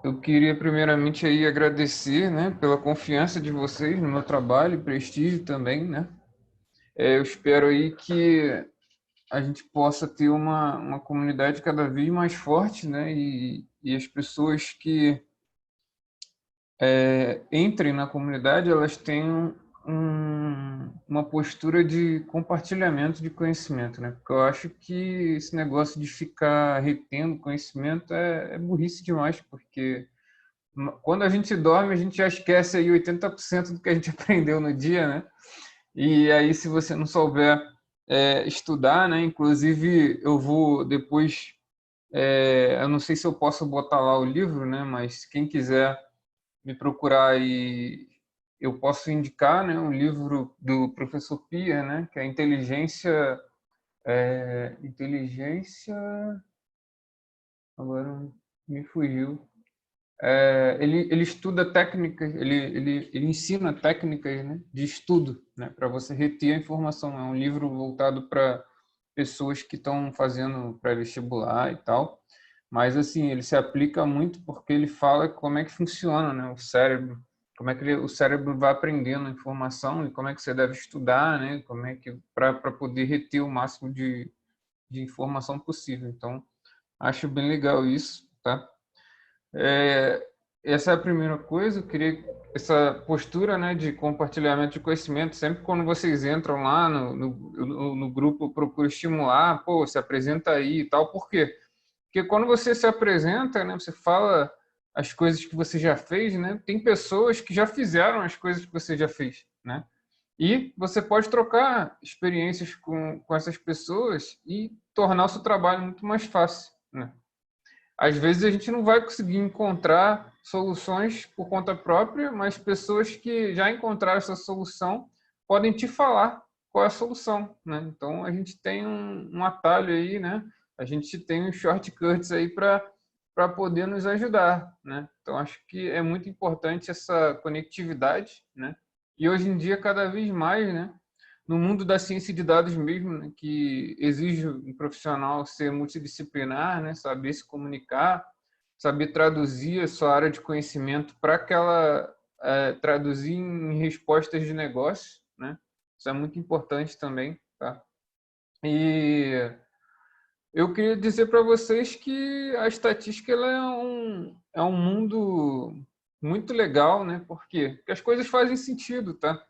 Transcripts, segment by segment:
Eu queria primeiramente aí agradecer, né, pela confiança de vocês no meu trabalho e prestígio também, né? Eu espero aí que a gente possa ter uma comunidade cada vez mais forte, né? E as pessoas que entrem na comunidade, elas tenham uma postura de compartilhamento de conhecimento, né? Porque eu acho que esse negócio de ficar retendo conhecimento é burrice demais, porque quando a gente dorme, a gente já esquece aí 80% do que a gente aprendeu no dia, né? E aí, se você não souber estudar, né? Inclusive, eu vou depois, eu não sei se eu posso botar lá o livro, né? Mas quem quiser me procurar e eu posso indicar, né? Um livro do professor Pia, né? Que é inteligência, agora me fugiu. Ele estuda técnicas, ele ensina técnicas, né, de estudo, né, para você reter a informação. É um livro voltado para pessoas que estão fazendo pré-vestibular e tal, mas assim ele se aplica muito porque ele fala como é que funciona, né, o cérebro, como é que o cérebro vai aprendendo a informação e como é que você deve estudar, né, como é que para poder reter o máximo de informação possível. Então acho bem legal isso, tá? É, essa é a primeira coisa. Eu queria essa postura, né, de compartilhamento de conhecimento. Sempre quando vocês entram lá no grupo, eu procuro estimular, pô, se apresenta aí e tal. Por quê? Porque quando você se apresenta, né, você fala as coisas que você já fez, né, tem pessoas que já fizeram as coisas que você já fez, né? E você pode trocar experiências com essas pessoas e tornar o seu trabalho muito mais fácil, né? Às vezes a gente não vai conseguir encontrar soluções por conta própria, mas pessoas que já encontraram essa solução podem te falar qual é a solução, né? Então a gente tem um atalho aí, né? A gente tem uns shortcuts aí para poder nos ajudar, né? Então acho que é muito importante essa conectividade, né? E hoje em dia cada vez mais, né? No mundo da ciência de dados mesmo, né, que exige um profissional ser multidisciplinar, né, saber se comunicar, saber traduzir a sua área de conhecimento para aquela traduzir em respostas de negócio, né? Isso é muito importante também, tá? E eu queria dizer para vocês que a estatística ela é um mundo muito legal, né? Por quê? Porque as coisas fazem sentido, tá?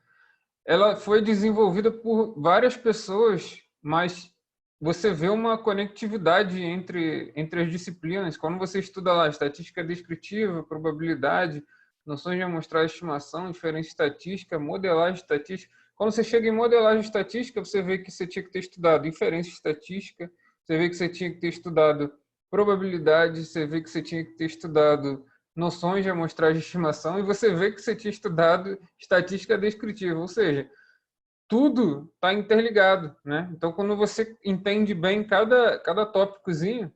Ela foi desenvolvida por várias pessoas, mas você vê uma conectividade entre as disciplinas. Quando você estuda lá estatística descritiva, probabilidade, noções de amostragem, estimação, diferença estatística, modelagem estatística. Quando você chega em modelagem estatística, você vê que você tinha que ter estudado inferência estatística, você vê que você tinha que ter estudado probabilidade, você vê que você tinha que ter estudado noções de amostragem de estimação e você vê que você tinha estudado estatística descritiva, ou seja, tudo está interligado, né? Então, quando você entende bem cada tópicozinho,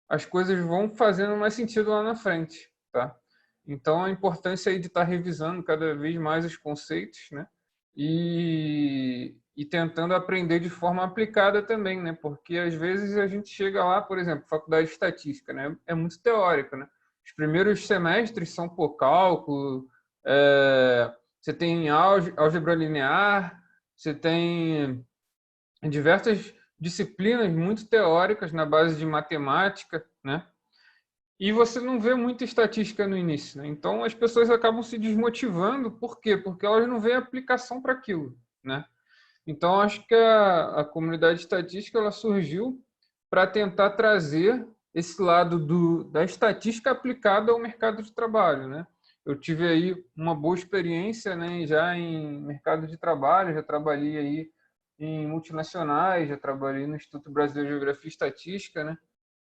as coisas vão fazendo mais sentido lá na frente, tá? Então, a importância aí de estar revisando cada vez mais os conceitos, né? E tentando aprender de forma aplicada também, né? Porque às vezes a gente chega lá, por exemplo, faculdade de estatística, né? É muito teórico, né? Os primeiros semestres são por cálculo, você tem álgebra linear, você tem diversas disciplinas muito teóricas na base de matemática, né? E você não vê muita estatística no início, né? Então as pessoas acabam se desmotivando, por quê? Porque elas não veem aplicação para aquilo, né? Então acho que a comunidade estatística ela surgiu para tentar trazer esse lado da estatística aplicada ao mercado de trabalho, né? Eu tive aí uma boa experiência, né, já em mercado de trabalho, já trabalhei aí em multinacionais, já trabalhei no Instituto Brasileiro de Geografia e Estatística, né?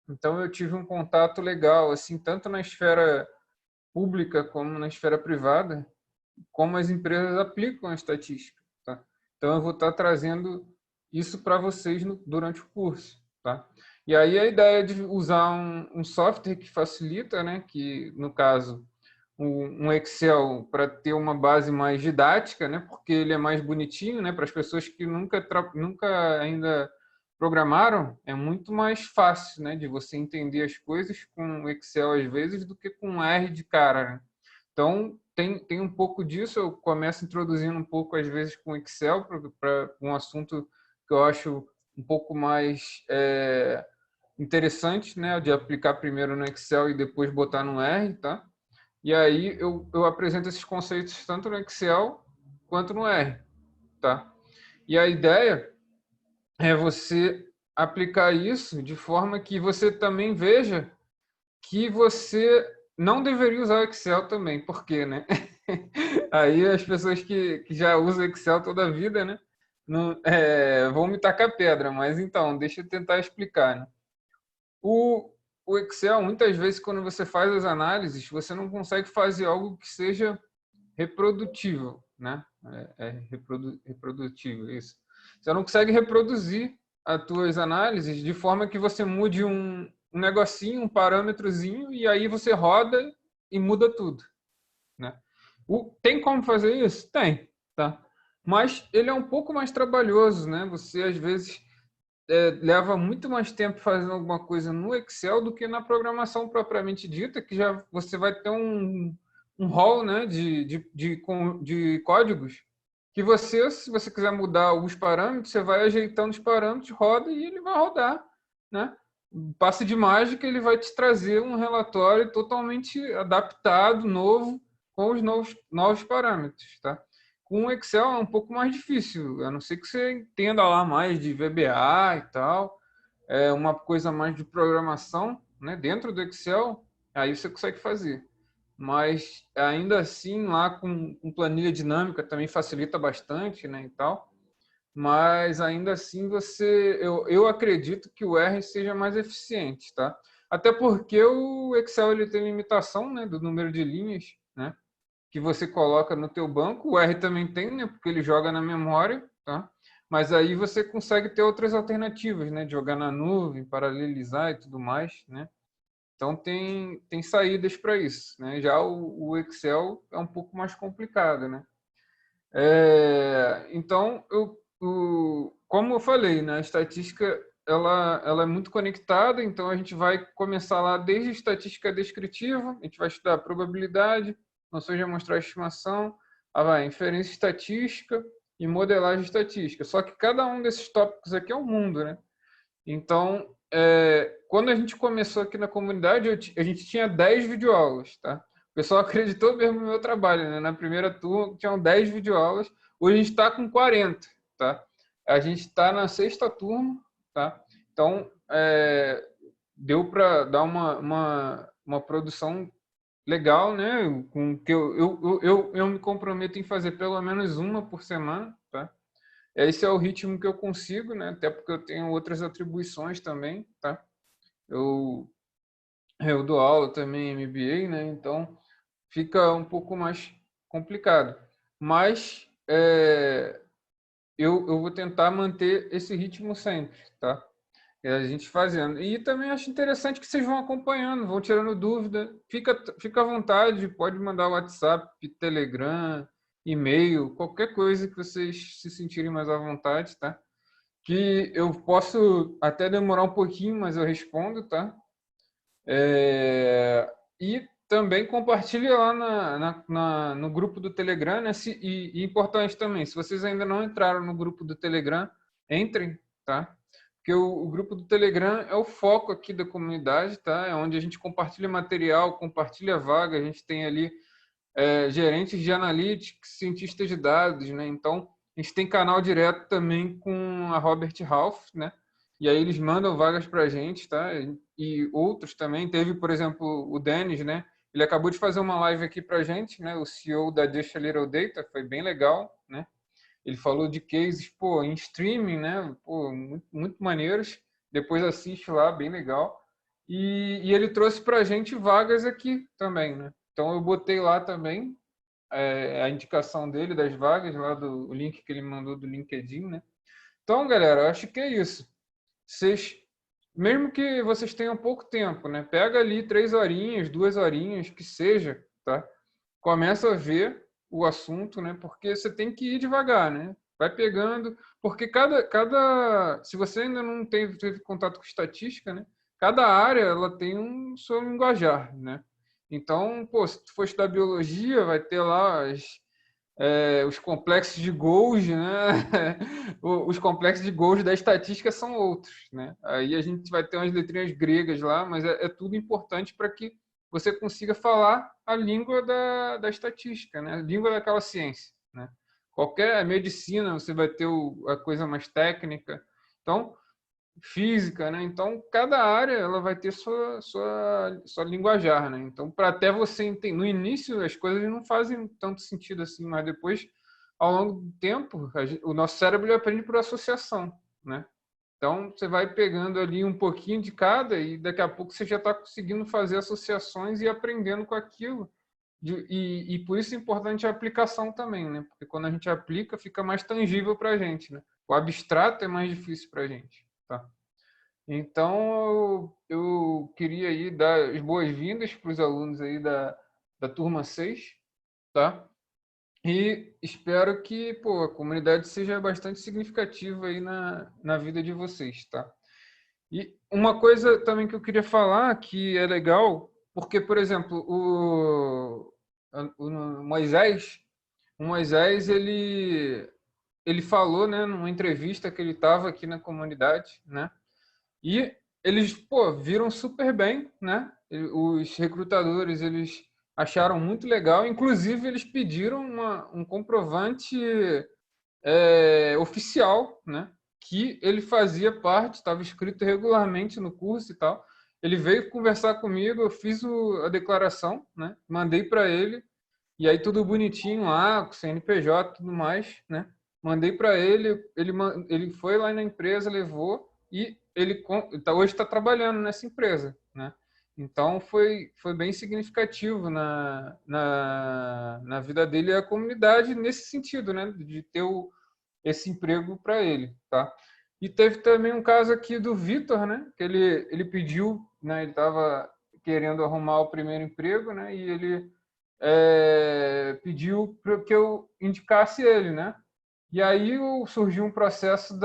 Então eu tive um contato legal, assim, tanto na esfera pública como na esfera privada, como as empresas aplicam a estatística, tá? Então eu vou estar trazendo isso para vocês durante o curso, tá? E aí a ideia de usar um software que facilita, né? Que no caso um Excel para ter uma base mais didática, né? Porque ele é mais bonitinho, né? Para as pessoas que nunca ainda programaram, é muito mais fácil, né, de você entender as coisas com o Excel às vezes do que com R de cara, né? Então, tem um pouco disso, eu começo introduzindo um pouco às vezes com o Excel para um assunto que eu acho um pouco mais interessante, né, de aplicar primeiro no Excel e depois botar no R, tá? E aí eu apresento esses conceitos tanto no Excel quanto no R, tá? E a ideia é você aplicar isso de forma que você também veja que você não deveria usar o Excel também. Por quê, né? Aí as pessoas que já usam Excel toda a vida, né? Não, vão me tacar pedra, mas então, deixa eu tentar explicar, né? O, o Excel, muitas vezes, quando você faz as análises, você não consegue fazer algo que seja reprodutível, né? Reprodutível, isso. Você não consegue reproduzir as tuas análises de forma que você mude um negocinho, um parâmetrozinho, e aí você roda e muda tudo, né? Tem como fazer isso? Tem, tá? Mas ele é um pouco mais trabalhoso, né? Você, às vezes, leva muito mais tempo fazendo alguma coisa no Excel do que na programação propriamente dita, que já você vai ter um rol, né, de códigos que você, se você quiser mudar alguns parâmetros, você vai ajeitando os parâmetros, roda e ele vai rodar, né? Passe de mágica, ele vai te trazer um relatório totalmente adaptado, novo, com os novos parâmetros, tá? Com o Excel é um pouco mais difícil, a não ser que você entenda lá mais de VBA e tal, é uma coisa mais de programação, né? Dentro do Excel, aí você consegue fazer. Mas ainda assim, lá com planilha dinâmica também facilita bastante, né? E tal. Mas ainda assim, eu acredito que o R seja mais eficiente, tá? Até porque o Excel ele tem limitação, né, do número de linhas, né? Que você coloca no teu banco. O R também tem, né? Porque ele joga na memória, tá? Mas aí você consegue ter outras alternativas, né? De jogar na nuvem, paralelizar e tudo mais, né? Então tem saídas para isso, né? Já o Excel é um pouco mais complicado, né? Então como eu falei, né? A estatística ela é muito conectada, então a gente vai começar lá desde estatística descritiva, a gente vai estudar probabilidade, noções de amostragem de estimação, inferência estatística e modelagem estatística. Só que cada um desses tópicos aqui é um mundo, né? Então, quando a gente começou aqui na comunidade, a gente tinha 10 videoaulas, tá? O pessoal acreditou mesmo no meu trabalho, né? Na primeira turma tinham 10 videoaulas, hoje a gente está com 40, tá? A gente está na sexta turma, tá? Então, deu para dar uma produção legal, né? Com que eu me comprometo em fazer pelo menos uma por semana, tá? Esse é o ritmo que eu consigo, né? Até porque eu tenho outras atribuições também, tá? Eu, eu dou aula também em MBA, né? Então fica um pouco mais complicado. Mas eu vou tentar manter esse ritmo sempre, tá? A gente fazendo. E também acho interessante que vocês vão acompanhando, vão tirando dúvida. Fica à vontade, pode mandar WhatsApp, Telegram, e-mail, qualquer coisa que vocês se sentirem mais à vontade, tá? Que eu posso até demorar um pouquinho, mas eu respondo, tá? E também compartilhe lá no grupo do Telegram, né? E importante também, se vocês ainda não entraram no grupo do Telegram, entrem, tá? Porque o grupo do Telegram é o foco aqui da comunidade, tá? É onde a gente compartilha material, compartilha vaga, a gente tem ali gerentes de analytics, cientistas de dados, né? Então, a gente tem canal direto também com a Robert Half, né? E aí eles mandam vagas para a gente, tá? E outros também. Teve, por exemplo, o Denis, né? Ele acabou de fazer uma live aqui para a gente, né? O CEO da Just a Little Data, foi bem legal, né? Ele falou de cases, pô, em streaming, né? Pô, muito, muito maneiros. Depois assiste lá, bem legal. E ele trouxe para a gente vagas aqui também, né? Então eu botei lá também a indicação dele das vagas, lá do o link que ele mandou do LinkedIn, né? Então, galera, eu acho que é isso. Vocês, mesmo que vocês tenham pouco tempo, né? Pega ali 3 horinhas, 2 horinhas, que seja, tá? Começa a ver o assunto, né? Porque você tem que ir devagar, né? Vai pegando, porque se você ainda não teve contato com estatística, né? Cada área ela tem um seu linguajar, né? Então, pô, se tu for estudar biologia, vai ter lá os complexos de Golgi, né? Os complexos de Golgi da estatística são outros, né? Aí a gente vai ter umas letrinhas gregas lá, mas é tudo importante para que você consiga falar a língua da estatística, né? A língua daquela ciência, né? Qualquer medicina você vai ter a coisa mais técnica. Então, física, né? Então, cada área ela vai ter sua linguajar, né? Então, para até você entender, no início as coisas não fazem tanto sentido assim, mas depois, ao longo do tempo, o nosso cérebro ele aprende por associação, né? Então, você vai pegando ali um pouquinho de cada e daqui a pouco você já está conseguindo fazer associações e aprendendo com aquilo. E por isso é importante a aplicação também, né? Porque quando a gente aplica, fica mais tangível para a gente, né? O abstrato é mais difícil para a gente, tá? Então, eu queria aí dar as boas-vindas para os alunos aí da turma 6, tá? E espero que, pô, a comunidade seja bastante significativa aí na vida de vocês, tá? E uma coisa também que eu queria falar que é legal, porque, por exemplo, o Moisés, ele falou, né, numa entrevista que ele estava aqui na comunidade, né? E eles, pô, viram super bem, né? Os recrutadores, eles acharam muito legal. Inclusive, eles pediram um comprovante oficial, né? Que ele fazia parte, estava escrito regularmente no curso e tal. Ele veio conversar comigo, eu fiz a declaração, né? Mandei para ele, e aí tudo bonitinho lá, com CNPJ e tudo mais, né? Mandei para ele, ele foi lá na empresa, levou e ele hoje está trabalhando nessa empresa, né? Então foi bem significativo na vida dele e a comunidade nesse sentido, né? De ter esse emprego para ele, tá? E teve também um caso aqui do Vitor, né? Que ele pediu, né? Ele estava querendo arrumar o primeiro emprego, né? E ele pediu para que eu indicasse ele, né? E aí surgiu um processo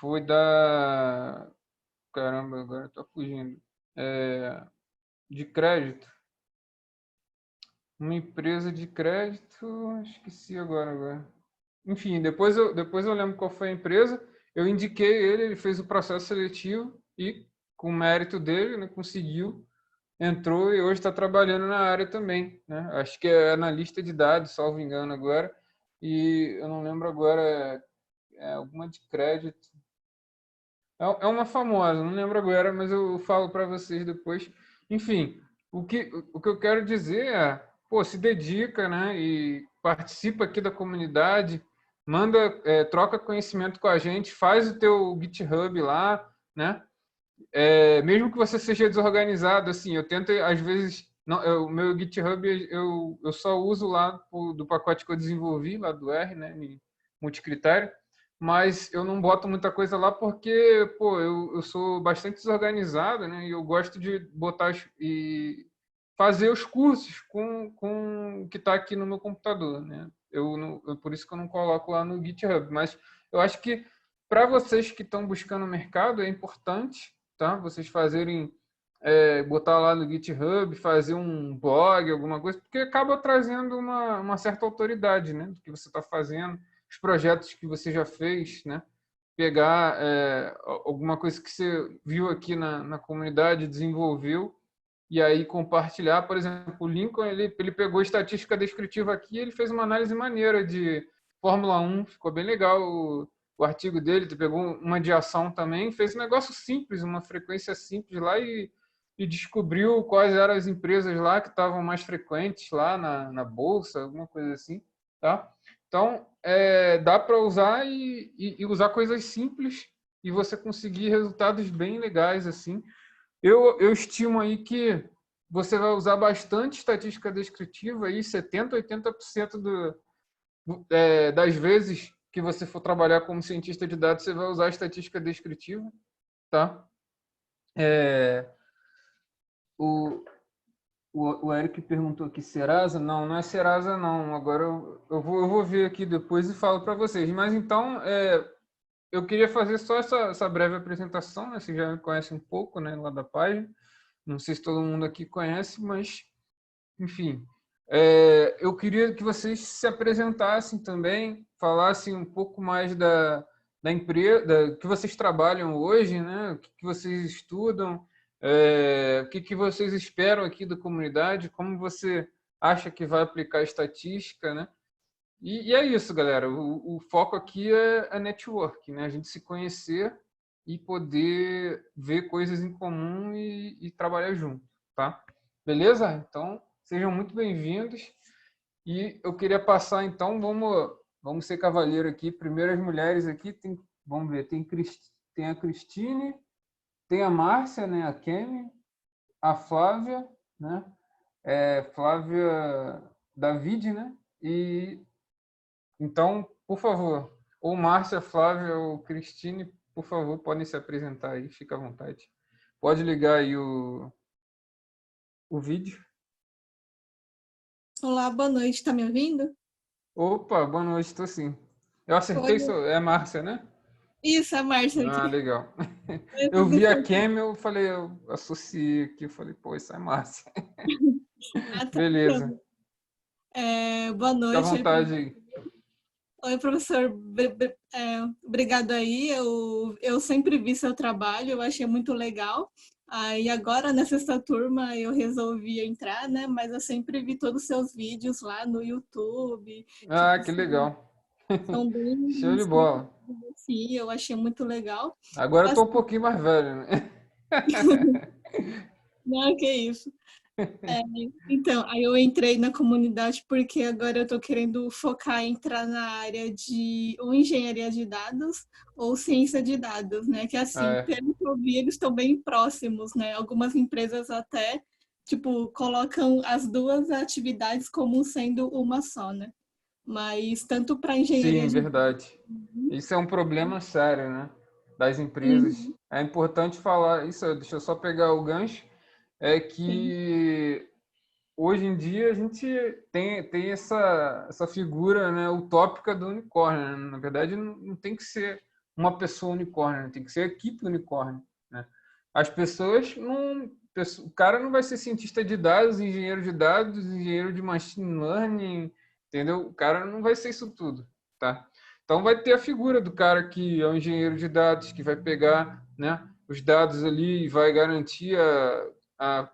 foi da, caramba, agora estou fugindo, é, de crédito, uma empresa de crédito, esqueci agora. Enfim, depois eu lembro qual foi a empresa, eu indiquei ele, ele fez o processo seletivo e com o mérito dele, né, conseguiu entrou e hoje está trabalhando na área também, né? Acho que é analista de dados, salvo engano agora, e eu não lembro agora, alguma de crédito. É uma famosa, não lembro agora, mas eu falo para vocês depois. Enfim, o que eu quero dizer é, pô, se dedica, né? E participa aqui da comunidade, manda, troca conhecimento com a gente, faz o teu GitHub lá, né? Mesmo que você seja desorganizado, assim, eu tento, às vezes, não, o meu GitHub eu só uso lá do pacote que eu desenvolvi, lá do R, né, multicritério, mas eu não boto muita coisa lá porque, pô, eu sou bastante desorganizado, né, e eu gosto de botar e fazer os cursos com o que está aqui no meu computador, né. Por isso que eu não coloco lá no GitHub, mas eu acho que para vocês que estão buscando o mercado, é importante, tá? Vocês fazerem, botar lá no GitHub, fazer um blog, alguma coisa, porque acaba trazendo uma certa autoridade, né? Do que você está fazendo, os projetos que você já fez, né? Pegar alguma coisa que você viu aqui na comunidade, desenvolveu, e aí compartilhar. Por exemplo, o Lincoln, ele pegou estatística descritiva aqui, ele fez uma análise maneira de Fórmula 1, ficou bem legal o artigo dele, ele pegou uma de ação também, fez um negócio simples, uma frequência simples lá e descobriu quais eram as empresas lá que estavam mais frequentes lá na bolsa, alguma coisa assim, tá? Então, dá para usar e usar coisas simples e você conseguir resultados bem legais assim. Eu estimo aí que você vai usar bastante estatística descritiva, aí 70, 80% das vezes que você for trabalhar como cientista de dados, você vai usar estatística descritiva, tá? É, o, O Eric perguntou aqui, Serasa? Não, não é Serasa, não. Agora eu vou ver aqui depois e falo para vocês. Mas então, eu queria fazer só essa breve apresentação, né? Vocês já me conhecem um pouco, né, lá da página. Não sei se todo mundo aqui conhece, mas, enfim. Eu queria que vocês se apresentassem também, falassem um pouco mais da empresa, que vocês trabalham hoje, né? O que vocês estudam, o que vocês esperam aqui da comunidade, como você acha que vai aplicar a estatística, né? E é isso, galera. O foco aqui é network, né? A gente se conhecer e poder ver coisas em comum e trabalhar junto, tá? Beleza? Então, sejam muito bem-vindos. E eu queria passar, então, vamos ser cavaleiro aqui. Primeiro as mulheres aqui, vamos ver, tem a Cristine, tem a Márcia, né? A Kemi, a Flávia, né? Flávia David, né? E então, por favor, ou Márcia, Flávia ou Cristine, por favor, podem se apresentar aí, fica à vontade. Pode ligar aí o vídeo. Olá, boa noite, tá me ouvindo? Opa, boa noite, estou sim. Eu Oi, acertei, é Márcia, né? isso, a Márcia Ah, aqui. legal. Oi, Eu vi a professor. Cam, eu falei, eu associei aqui, eu falei, pô, isso é Márcia. Ah, tá. Beleza, Boa fica à noite. vontade aí. Oi, professor. Obrigado aí. Eu sempre vi seu trabalho, eu achei muito legal. Aí agora, nessa sexta turma, eu resolvi entrar, né? Mas eu sempre vi todos os seus vídeos lá no YouTube. Ah, Tipo, que legal. são bem Show de instrutivos, bola. assim, eu achei muito legal. Agora eu tô um Assim, pouquinho mais velho, né? não, que isso. É, então, aí eu entrei na comunidade porque agora eu estou querendo focar em entrar na área de ou engenharia de dados ou ciência de dados, né? Que assim, É. pelo que eu vi, eles estão bem próximos, né? Algumas empresas até, tipo, colocam as duas atividades como sendo uma só, né? Mas tanto para engenharia Sim, de verdade. Isso é um problema sério, né? Das empresas. Uhum, É importante falar isso. Deixa eu só pegar o gancho. É sim. que hoje em dia a gente tem essa figura, né, utópica do unicórnio, né? Na verdade, não tem que ser uma pessoa unicórnio, né? Tem que ser a equipe unicórnio, né? As pessoas não. O cara não vai ser cientista de dados, engenheiro de machine learning, entendeu? O cara não vai ser isso tudo, tá? Então vai ter a figura do cara que é um engenheiro de dados, que vai pegar, né, os dados ali e vai garantir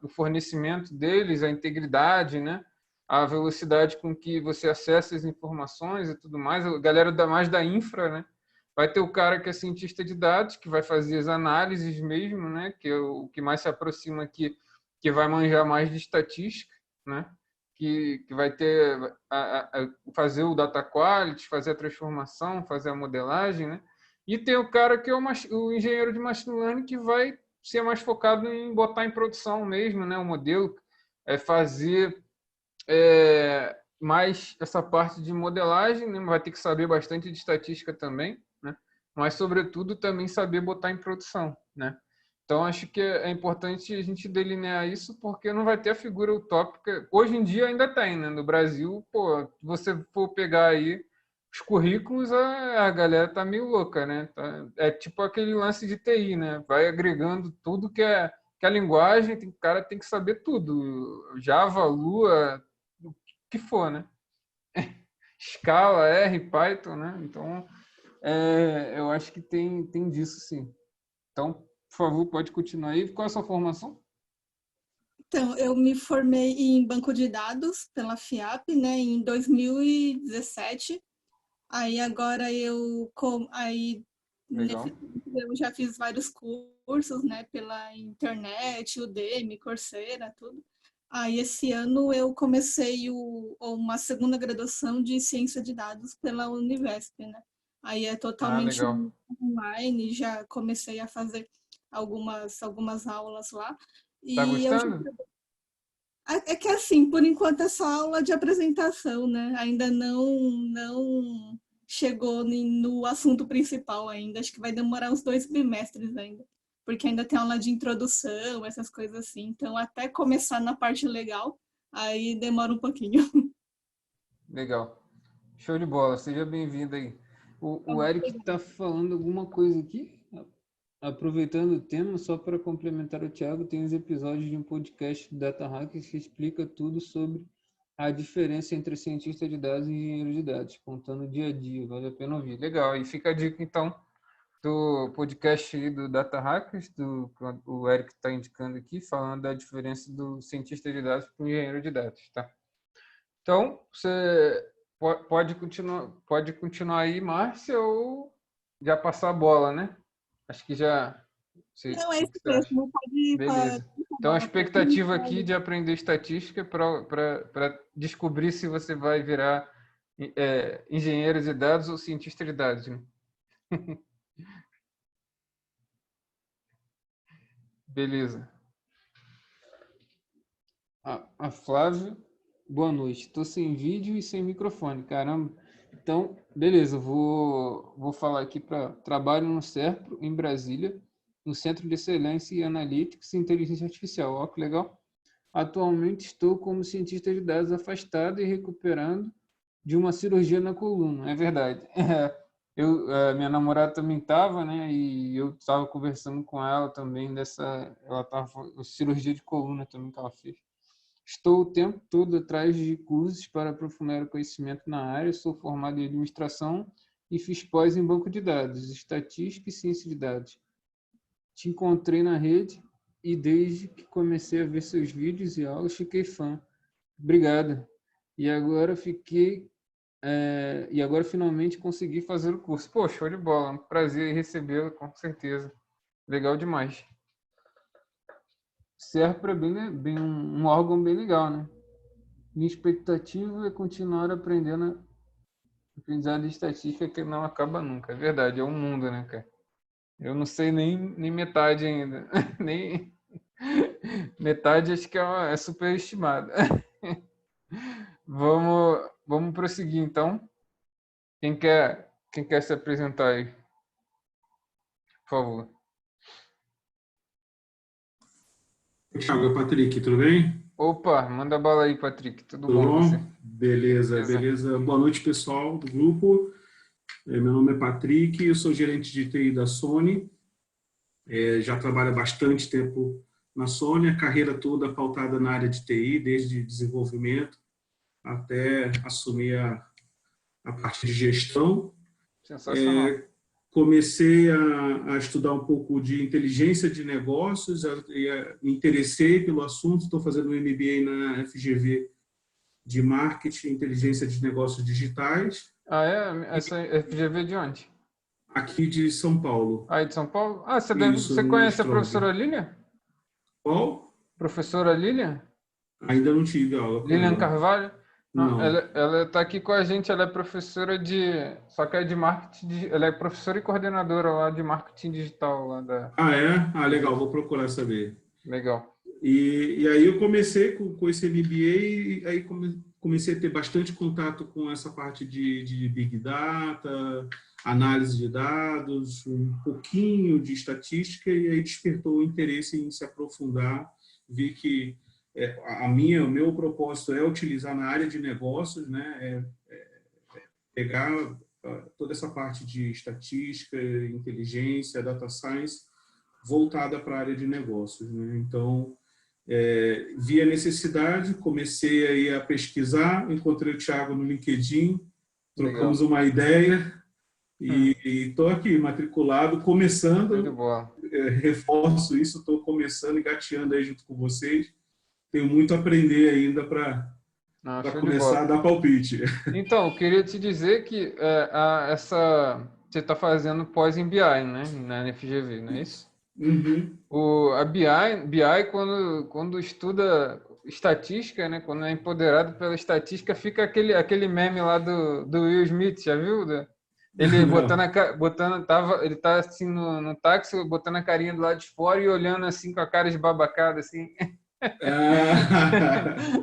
o fornecimento deles, a integridade, né? A velocidade com que você acessa as informações e tudo mais. A galera mais da infra, né? Vai ter o cara que é cientista de dados, que vai fazer as análises mesmo, né? Que é o que mais se aproxima aqui, que vai manjar mais de estatística, né? Que vai ter fazer o data quality, fazer a transformação, fazer a modelagem, né? E tem o cara que é o engenheiro de machine learning que vai ser mais focado em botar em produção mesmo, né? O modelo fazer mais essa parte de modelagem, né? Vai ter que saber bastante de estatística também, né? Mas sobretudo também saber botar em produção, né? Então acho que é importante a gente delinear isso porque não vai ter a figura utópica. Hoje em dia ainda tem, né? No Brasil, pô, se você for pegar aí os currículos, a galera tá meio louca, né? É tipo aquele lance de TI, né? Vai agregando tudo que é linguagem, o cara tem que saber tudo. Java, Lua, o que for, né? Scala, R, Python, né? Então, eu acho que tem disso, sim. Então, por favor, pode continuar aí. Qual é a sua formação? Então, eu me formei em banco de dados pela FIAP, né, em 2017. Aí agora nesse Legal. tempo eu já fiz vários cursos, né, pela internet, Udemy, Coursera, tudo. Aí esse ano eu comecei uma segunda graduação de ciência de dados pela Univesp, né? Aí é Ah, totalmente legal. online, já comecei a fazer algumas aulas lá. Tá E eu já gostando? é que assim, por enquanto é só aula de apresentação, né? Ainda não chegou no assunto principal ainda. Acho que vai demorar uns 2 bimestres ainda. porque ainda tem aula de introdução, essas coisas assim. Então, até começar na parte legal, aí demora um pouquinho. Legal. Show de bola. Seja bem-vindo aí. O Eric está falando alguma coisa aqui. Aproveitando o tema, só para complementar o Thiago, tem os episódios de um podcast do Data Hackers que explica tudo sobre a diferença entre cientista de dados e engenheiro de dados, contando o dia a dia. Vale a pena ouvir. Legal. E fica a dica, então, do podcast aí do Data Hackers, o Eric está indicando aqui, falando da diferença do cientista de dados para o engenheiro de dados, tá? Então, você pode continuar aí, Márcia, ou já passar a bola, né? Acho que já... Não, é O isso que você acha? mesmo. Pode Beleza. Então, a expectativa aqui de aprender estatística para descobrir se você vai virar engenheiro de dados ou cientista de dados, né? Beleza. A Flávia, boa noite. Estou sem vídeo e sem microfone, caramba. Então, beleza, vou falar aqui para trabalho no CERPRO, em Brasília, no Centro de Excelência em Analytics e Inteligência Artificial. Ó, que legal. Atualmente estou como cientista de dados afastado e recuperando de uma cirurgia na coluna. É verdade. Minha namorada também estava, né? E eu estava conversando com ela também ela estava cirurgia de coluna também que ela fez. Estou o tempo todo atrás de cursos para aprofundar o conhecimento na área. Sou formado em administração e fiz pós em banco de dados, estatística e ciência de dados. Te encontrei na rede e desde que comecei a ver seus vídeos e aulas, fiquei fã. Obrigado. E agora finalmente consegui fazer o curso. Pô, show de bola. Um prazer recebê-lo, com certeza. Legal demais. CERPRO é bem um órgão bem legal, né? Minha expectativa é continuar aprendendo aprendizado de estatística que não acaba nunca. É verdade, é um mundo, né, cara? Eu não sei nem metade ainda. Nem metade acho que é superestimada. Vamos prosseguir, então. Quem quer se apresentar aí? Por favor. Thiago, é Patrick, tudo bem? Opa, manda bala aí, Patrick. Tudo Tudo bom com você? bom? Beleza. Boa noite, pessoal do grupo. Meu nome é Patrick, eu sou gerente de TI da Sony. Já trabalho há bastante tempo na Sony, a carreira toda pautada na área de TI, desde desenvolvimento até assumir a parte de gestão. Sensacional. Comecei a estudar um pouco de inteligência de negócios, me interessei pelo assunto, estou fazendo um MBA na FGV de Marketing e Inteligência de Negócios Digitais. Ah, é? Essa FGV de onde? Aqui de São Paulo. Aí de São Paulo? Ah, Isso, você no conhece a Strong. professora Lilian? Qual? Professora Lilian? Ainda não tive aula com Lilian ela. Carvalho? Não, Não. ela está aqui com a gente, ela é professora só que é de marketing, ela é professora e coordenadora lá de marketing digital lá da... Ah, é? Ah, legal, vou procurar saber. Legal. E aí eu comecei com esse MBA e aí comecei a ter bastante contato com essa parte de Big Data, análise de dados, um pouquinho de estatística, e aí despertou o interesse em se aprofundar. Vi que o meu propósito é utilizar na área de negócios, né? Pegar toda essa parte de estatística, inteligência, data science, voltada para a área de negócios, né? Então, vi a necessidade, comecei aí a pesquisar, encontrei o Thiago no LinkedIn, trocamos uma ideia e estou aqui matriculado, começando, reforço isso, estou começando, engateando aí junto com vocês. Tenho muito a aprender ainda para começar a dar palpite. Então, eu queria te dizer que você está fazendo pós em BI, né? Na FGV, não é isso? Uhum. A BI quando estuda estatística, né? Quando é empoderado pela estatística, fica aquele meme lá do Will Smith, já viu? Ele ele tá assim no táxi, botando a carinha do lado de fora e olhando assim com a cara esbabacada, assim.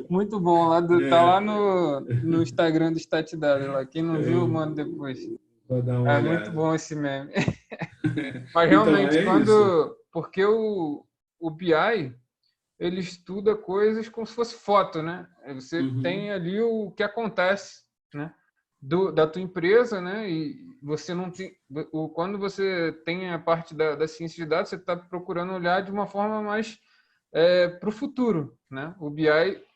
Muito bom, tá lá no Instagram do Statidado lá. Quem não viu, manda depois. Vou dar uma olhada. Muito bom esse meme. Mas realmente, então, porque o BI, ele estuda coisas como se fosse foto, né? Você tem ali o que acontece, né? Da tua empresa, né? E você não tem... Quando você tem a parte da ciência de dados, você está procurando olhar de uma forma mais para o futuro, né? O BI,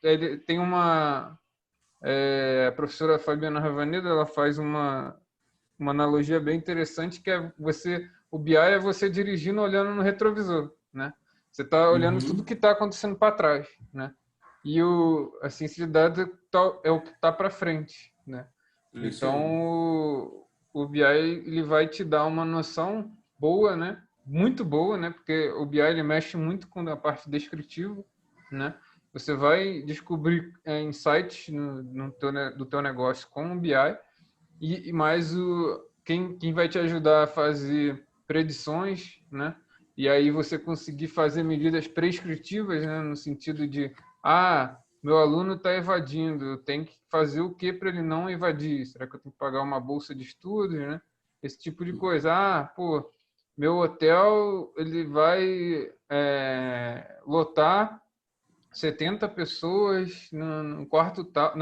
ele tem a professora Fabiana Ravaneda, ela faz uma analogia bem interessante, que é o BI é você dirigindo olhando no retrovisor, né? Você está olhando tudo que está acontecendo para trás, né? E a ciência de dados é o que está para frente, né? Então, o BI ele vai te dar uma noção boa, né? Muito boa, né? Porque o BI ele mexe muito com a parte descritiva, né? Você vai descobrir insights do teu negócio com o BI e mais quem vai te ajudar a fazer predições, né? E aí você conseguir fazer medidas prescritivas, né? No sentido de, meu aluno está evadindo, eu tenho que fazer o que para ele não evadir? Será que eu tenho que pagar uma bolsa de estudos, né? Esse tipo de coisa. Meu hotel ele vai lotar 70 pessoas no quarto tal,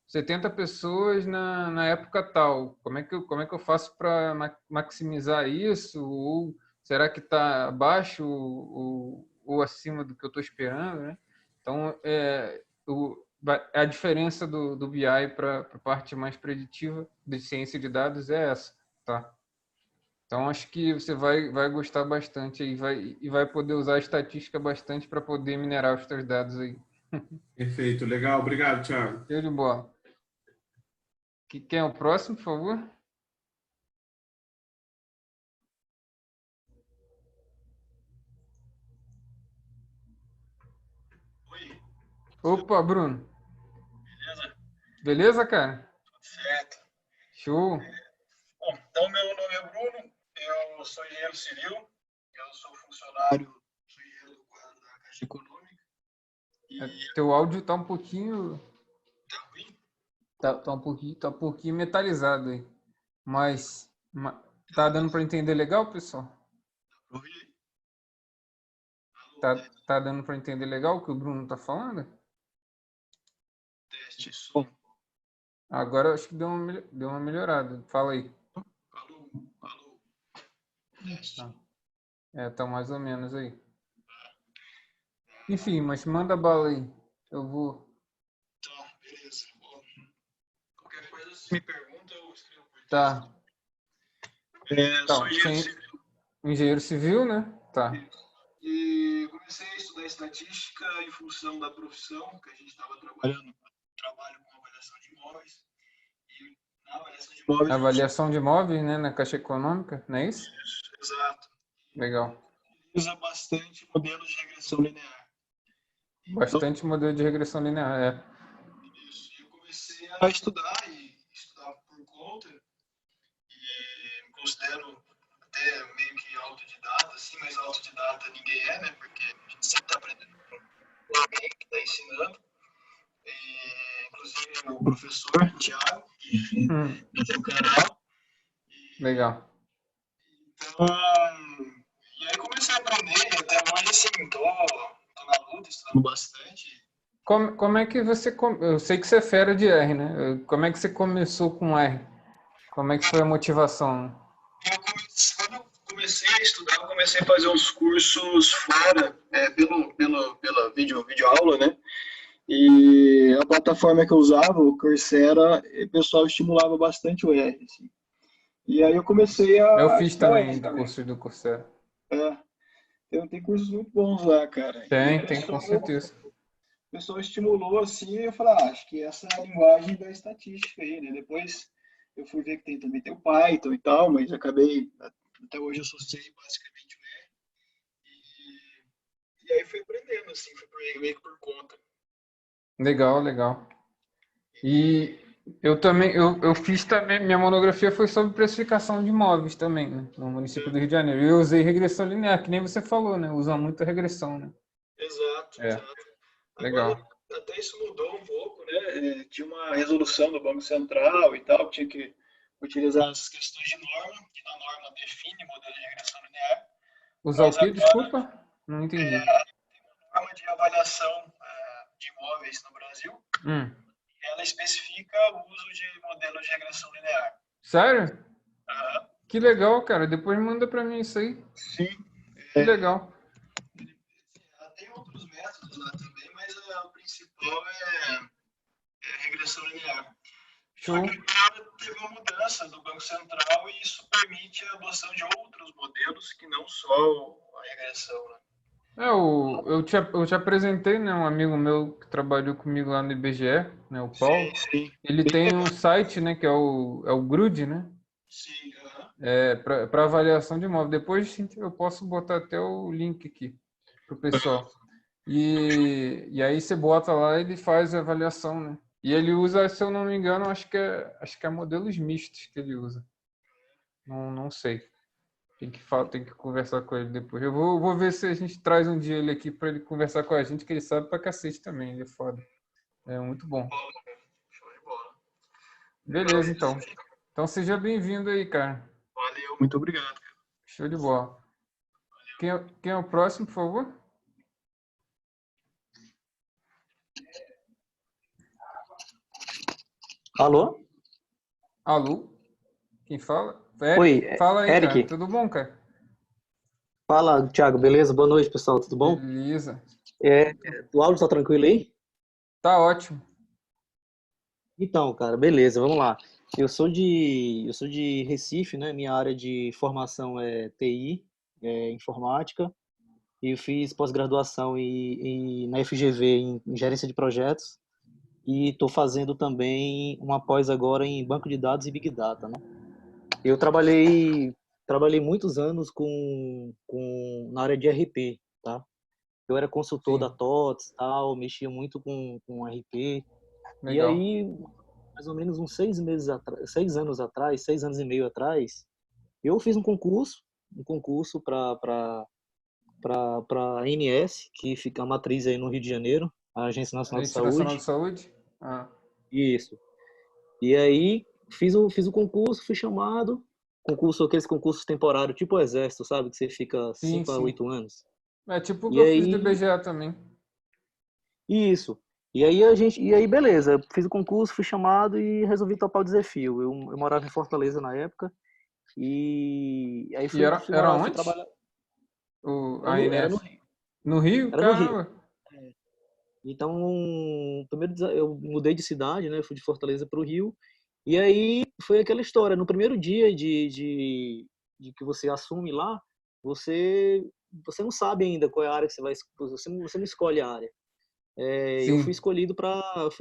70 pessoas na época tal. Como é que eu faço para maximizar isso? Ou será que está abaixo ou acima do que eu estou esperando, né? Então, a diferença do BI para a parte mais preditiva de ciência de dados é essa, tá? Então, acho que você vai gostar bastante e vai poder usar a estatística bastante para poder minerar os seus dados aí. Perfeito, legal. Obrigado, Thiago. Show de bola. Quem é o próximo, por favor? Oi. Opa, Bruno. Beleza? Beleza, cara? Tudo certo. Show. Bom, então, meu nome é Bruno, eu sou engenheiro civil, eu sou funcionário, sou engenheiro do quadro da Caixa Econômica. Teu áudio tá um pouquinho... Tá ruim? Tá um pouquinho metalizado aí. Mas tá dando para entender legal, pessoal? Dá pra ouvir aí? Tá dando para entender legal o que o Bruno tá falando? Teste, som. Agora acho que deu uma melhorada. Fala aí. Alô. Teste. Tá mais ou menos aí. Enfim, mas manda bala aí. Eu vou... Tá, beleza. Bom, qualquer coisa, se me pergunta, eu escrevo por texto. Tá. Sou engenheiro civil. Engenheiro civil, né? Tá. E comecei a estudar estatística em função da profissão que a gente estava trabalhando. Trabalho com avaliação de imóveis. E na avaliação de imóveis... Avaliação de imóveis, né? Na Caixa Econômica, não é isso? Isso, exato. Legal. Usa bastante modelos de regressão linear. Bastante modelo de regressão linear, Isso. E eu comecei a estudar por conta. E me considero até meio que autodidata, assim, mas autodidata ninguém é, né? Porque a gente sempre está aprendendo com alguém que está ensinando. E, inclusive o professor, Thiago, que tem um canal. Legal. Então, e aí comecei a aprender, e até hoje, assim, tô na luta, estudando bastante. Como é que você... Eu sei que você é fera de R, né? Como é que você começou com R? Como é que foi a motivação? Quando eu comecei a estudar, eu comecei a fazer uns cursos fora, pela videoaula, né? E a plataforma que eu usava, o Coursera, o pessoal estimulava bastante o R, assim. E aí eu comecei a... Eu fiz também curso do Coursera. Tem cursos muito bons lá, cara. Tem, com certeza. O pessoal estimulou assim, e eu falei, acho que essa é a linguagem da estatística aí, né? Depois eu fui ver que também tem o Python e tal, mas acabei, até hoje eu só sei basicamente o R. E aí fui aprendendo, assim, fui meio que por conta. Legal. E eu também, eu fiz também, minha monografia foi sobre precificação de imóveis também, né? No município do Rio de Janeiro. Eu usei regressão linear, que nem você falou, né? Usa muito regressão, né? Exato. Legal. Agora, até isso mudou um pouco, né? Tinha uma resolução do Banco Central e tal, tinha que utilizar as questões de norma, que na norma define modelo de regressão linear. Usar o quê? Desculpa? Não entendi. Forma de avaliação de imóveis no Brasil, Hum. ela especifica o uso de modelos de regressão linear. Sério? Aham. Que legal, cara. Depois manda pra mim isso aí. Sim. Que legal. Tem outros métodos lá também, mas o principal é regressão linear. Só Show. que agora teve uma mudança do Banco Central e isso permite a adoção de outros modelos que não só a regressão, né? Eu te apresentei, né, um amigo meu que trabalhou comigo lá no IBGE, né, o Paulo. Sim, Ele tem um site, né, que é o GRUD, né, sim. Aham. para avaliação de imóvel. Depois sim, eu posso botar até o link aqui pro pessoal. E aí você bota lá e ele faz a avaliação, né? E ele usa, se eu não me engano, acho que é modelos mistos que ele usa. Não sei. Tem que conversar com ele depois. Eu vou ver se a gente traz um dia ele aqui para ele conversar com a gente, que ele sabe pra cacete também. Ele é foda. É muito bom. Show de bola. Beleza, então. Então seja bem-vindo aí, cara. Valeu, muito obrigado. Show de bola. Quem é o próximo, por favor? Alô? Alô? Quem fala? Oi, Fala aí, cara. Eric. Tudo bom, cara? Fala, Thiago. Beleza? Boa noite, pessoal. Tudo bom? Beleza. O áudio tá tranquilo aí? Tá ótimo. Então, cara, beleza, vamos lá. Eu sou de Recife, né? Minha área de formação é TI, informática, e eu fiz pós-graduação na FGV em gerência de projetos e estou fazendo também uma pós agora em banco de dados e Big Data, né? Eu trabalhei muitos anos na área de RP, tá? Eu era consultor da Sim. TOTS, tal, mexia muito com RP. E Legal. aí, mais ou menos uns 6 anos atrás, 6 anos e meio atrás, eu fiz um concurso para a ANS, que fica a matriz aí no Rio de Janeiro, a Agência Nacional de Agência Nacional de Saúde. Saúde? Ah, Isso. E aí, fiz o concurso, fui chamado. Aqueles concursos temporários, tipo o Exército, sabe? Que você fica sim, 5 a sim. 8 anos. É tipo o que E eu fiz do aí, IBGE também. isso. E aí, beleza, fiz o concurso, fui chamado e resolvi topar o desafio. Eu morava em Fortaleza na época e aí E fui era morar, fui onde? trabalhar. A Era no ANS? Rio. No Rio? Era no Rio. Caramba. Então, eu mudei de cidade, né? Fui de Fortaleza para o Rio. E aí foi aquela história. No primeiro dia de que você assume lá, você você não sabe ainda qual é a área que você vai, você não escolhe a área. Eu fui Sim.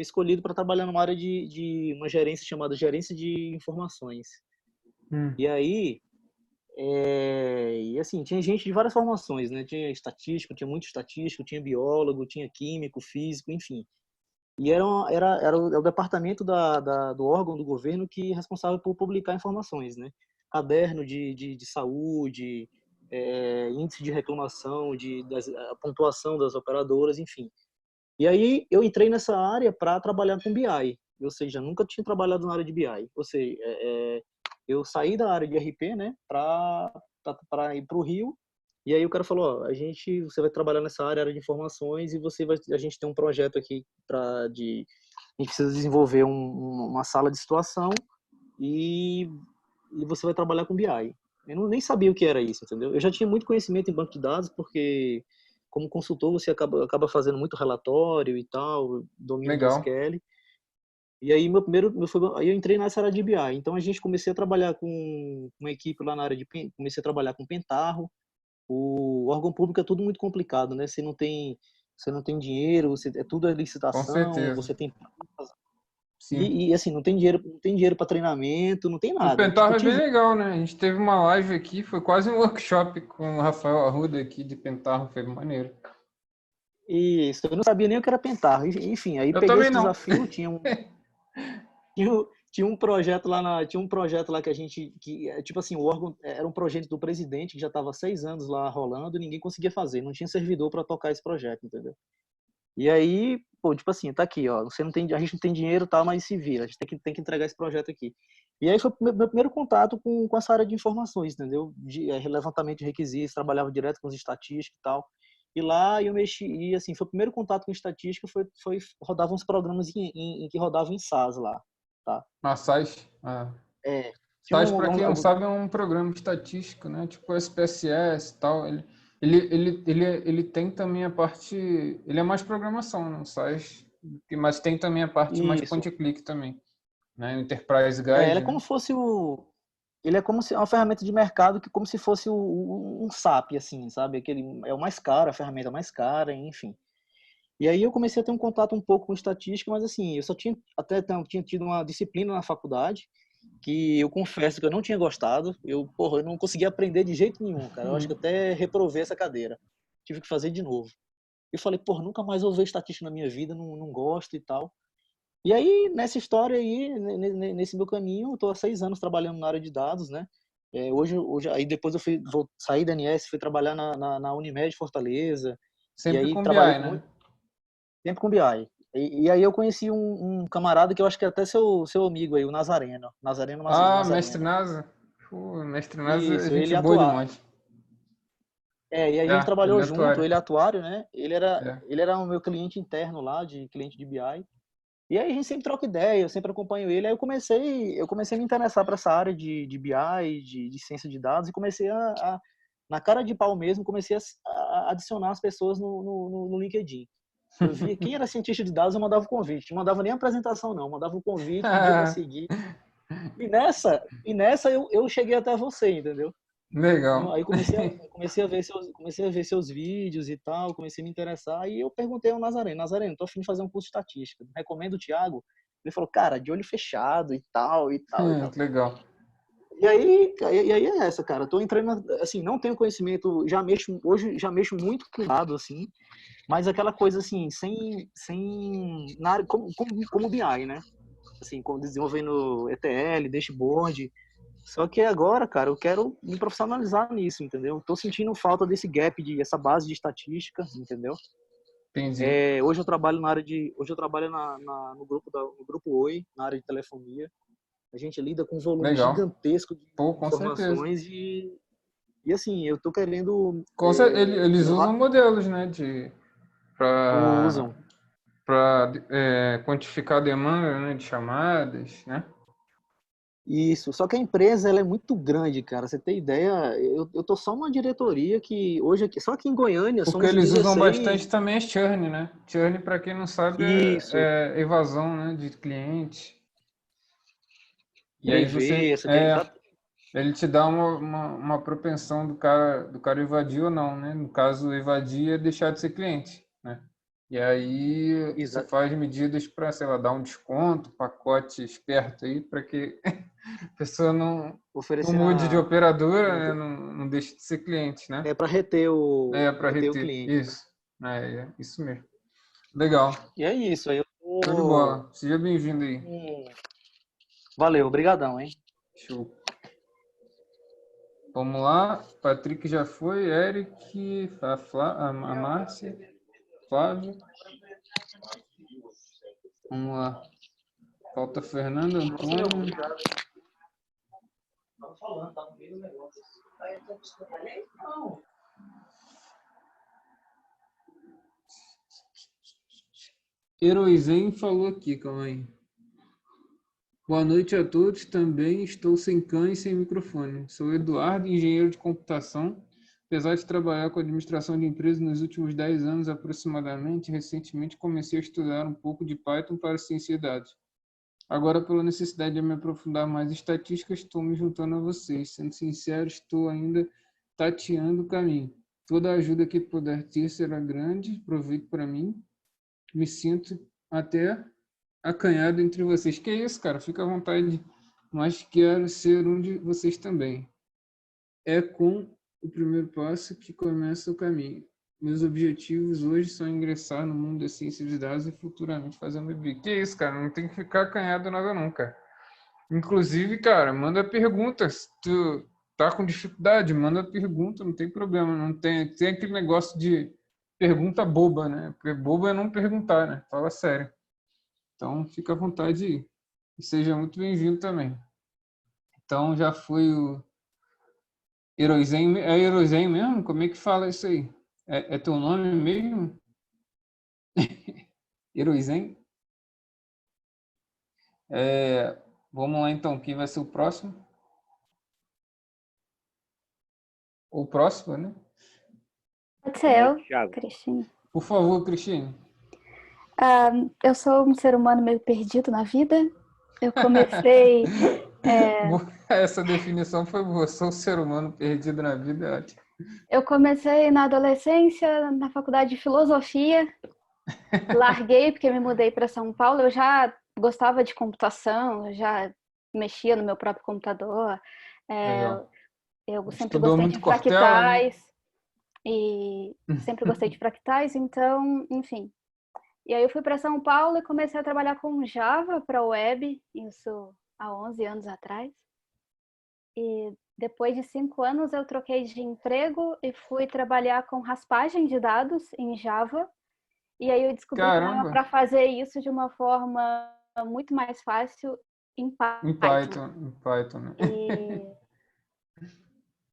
escolhido para trabalhar numa área de uma gerência chamada gerência de informações. Hum. E aí, e assim, tinha gente de várias formações, né? Tinha estatístico, tinha muito estatístico, tinha biólogo, tinha químico, físico, enfim. E era o departamento do órgão do governo que é responsável por publicar informações, né? Caderno de saúde, índice de reclamação, a pontuação das operadoras, enfim. E aí eu entrei nessa área para trabalhar com BI, ou seja, nunca tinha trabalhado na área de BI. Ou seja, eu saí da área de RP, né, para ir para o Rio. E aí o cara falou, ó, você vai trabalhar nessa área de informações e a gente tem um projeto aqui a gente precisa desenvolver uma sala de situação e você vai trabalhar com BI. Nem sabia o que era isso, entendeu? Eu já tinha muito conhecimento em banco de dados porque como consultor você acaba fazendo muito relatório e tal, domínio do Legal. SQL. E aí aí eu entrei nessa área de BI. Então a gente comecei a trabalhar com uma equipe lá na área comecei a trabalhar com Pentaho. O órgão público é tudo muito complicado, né? Você não tem dinheiro, é tudo é Com licitação, certeza. você tem Sim. e assim, não tem dinheiro para treinamento, não tem O nada. Pentaho Tipo, é bem legal, né? A gente teve uma live aqui, foi quase um workshop com o Rafael Arruda aqui de Pentaho, foi maneiro. isso, eu não sabia nem o que era Pentaho. Enfim, aí Eu peguei também esse não. desafio, tinha um projeto lá que a gente, tipo assim, o órgão era um projeto do presidente que já estava 6 anos lá rolando e ninguém conseguia fazer, não tinha servidor para tocar esse projeto, entendeu? E aí, pô, tipo assim, tá aqui, ó, a gente não tem dinheiro, tá, mas se vira, a gente tem que entregar esse projeto aqui. E aí foi meu primeiro contato com essa área de informações, entendeu? De levantamento de requisitos, trabalhava direto com os estatísticos e tal. E lá eu mexi, e assim, foi o primeiro contato com estatística, rodava uns programas em que rodavam em SAS lá, tá? A SAS. Ah. É, tinha SAS, para quem não sabe, é um programa estatístico, né? Tipo o SPSS e tal. Ele tem também a parte... Ele é mais programação, não SAS, mas tem também a parte mais isso. point and click também, né? Enterprise Ele Guide, é como né? se fosse ele é como se uma ferramenta de mercado que como se fosse um SAP, assim, sabe? Aquele é o mais caro, a ferramenta mais cara, enfim. E aí eu comecei a ter um contato um pouco com estatística, mas assim, eu só tinha até então tinha tido uma disciplina na faculdade que eu confesso que eu não tinha gostado. Eu não conseguia aprender de jeito nenhum, cara. Eu acho que até reprovei essa cadeira. Tive que fazer de novo. Eu falei, pô, nunca mais vou ver estatística na minha vida, não gosto e tal. E aí, nessa história aí, nesse meu caminho, eu tô há 6 anos trabalhando na área de dados, né? Hoje, aí depois vou sair da ANS, fui trabalhar na Unimed Fortaleza, e Sempre aí com trabalhei BI, com né? muito tempo com BI. E aí eu conheci um camarada que eu acho que é até seu amigo aí, o Nazareno. Ah, Mestre Nazareno. Nasa. Pô, Mestre Nasa é Isso, gente ele boa atua. demais. E aí a gente Ele trabalhou é junto, atuário. ele é atuário, né? É. Ele era o meu cliente interno lá, de cliente de BI. E aí a gente sempre troca ideia, eu sempre acompanho ele. Aí eu comecei a me interessar para essa área de BI, de ciência de dados, e comecei na cara de pau mesmo, comecei a adicionar as pessoas no LinkedIn. Eu via quem era cientista de dados, eu mandava o convite. Não mandava nem apresentação, não. Eu mandava o convite, pedia para seguir. E nessa eu cheguei até você, entendeu? Legal. Aí comecei a ver seus vídeos e tal, comecei a me interessar, e eu perguntei ao Nazareno, tô a fim de fazer um curso de estatística, recomendo o Thiago? Ele falou, cara, de olho fechado e tal, e tal, e tal. Que legal. E aí é essa, cara, tô entrando, assim, não tenho conhecimento, hoje já mexo muito com dado, assim, mas aquela coisa, assim, na área, como BI, né? Assim, como desenvolvendo ETL, dashboard. Só que agora, cara, eu quero me profissionalizar nisso, entendeu? Tô sentindo falta desse gap, essa base de estatística, entendeu? Entendi. Hoje eu trabalho no grupo Oi, na área de telefonia. A gente lida com um volume Legal. gigantesco de Pô, com certeza. informações e assim, eu tô querendo Eles usam levar, modelos, né, para usam. quantificar a demanda, né, de chamadas, né? Isso, só que a empresa ela é muito grande, cara. Você tem ideia? Eu tô só uma diretoria que hoje aqui, só aqui em Goiânia Porque somos em eles usam 16. bastante também churn, né? Churn, para quem não sabe, Isso, é evasão, né, de cliente. E aí prever, ele te dá uma propensão do cara evadir ou não, né? No caso, evadir é deixar de ser cliente, né? E aí você exa- faz medidas para, sei lá, dar um desconto, pacote esperto aí, para que a pessoa não oferecer mude de operadora, né? um, Não deixe de ser cliente, né? para reter É, para reter o reter. cliente, né? Isso. É isso mesmo. Legal. E é isso, aí eu Show de tô. bola. Seja bem-vindo aí. Valeu, obrigadão, hein? Show. Vamos lá. Patrick já foi, Eric, a Márcia, Flávio. Vamos lá. Falta Fernando, Antônio. Tava falando, tá no meio do negócio. Heroizen falou aqui, calma aí. Boa noite a todos. Também estou sem câmera e sem microfone. Sou Eduardo, engenheiro de computação. Apesar de trabalhar com administração de empresas nos últimos 10 anos aproximadamente, recentemente comecei a estudar um pouco de Python para ciência de dados. Agora, pela necessidade de me aprofundar mais em estatística, estou me juntando a vocês. Sendo sincero, estou ainda tateando o caminho. Toda a ajuda que puder ter será grande, proveito para mim. Me sinto até acanhado entre vocês. Que isso, cara? Fica à vontade, mas quero ser um de vocês também. É com o primeiro passo que começa o caminho. Meus objetivos hoje são ingressar no mundo da ciência de dados e futuramente fazer um MBA. Que isso, cara? Não tem que ficar acanhado nada não, cara. Inclusive, cara, manda perguntas. Tu tá com dificuldade, manda pergunta, não tem problema. Não tem aquele negócio de pergunta boba, né? Porque boba é não perguntar, né? Fala sério. Então, fica à vontade aí. E seja muito bem-vindo também. Então já fui o Heroizen. É Heroizen mesmo? Como é que fala isso aí? É teu nome mesmo? Heroizen? Vamos lá então, quem vai ser o próximo? O próximo, né? Pode ser eu, Thiago. Cristine. Por favor, Cristine. Eu sou um ser humano meio perdido na vida. Eu comecei. Essa definição foi boa. Sou um ser humano perdido na vida. É ótimo. Eu comecei na adolescência, na faculdade de filosofia. Larguei porque me mudei para São Paulo. Eu já gostava de computação, eu já mexia no meu próprio computador. Legal. Eu sempre Estudou gostei muito de Cortella, né? fractais e sempre gostei de fractais, então, enfim. E aí eu fui para São Paulo e comecei a trabalhar com Java para web, isso há 11 anos atrás. E depois de 5 anos eu troquei de emprego e fui trabalhar com raspagem de dados em Java. E aí eu descobri que dava Caramba. para fazer isso de uma forma muito mais fácil em Em Python. Python, né?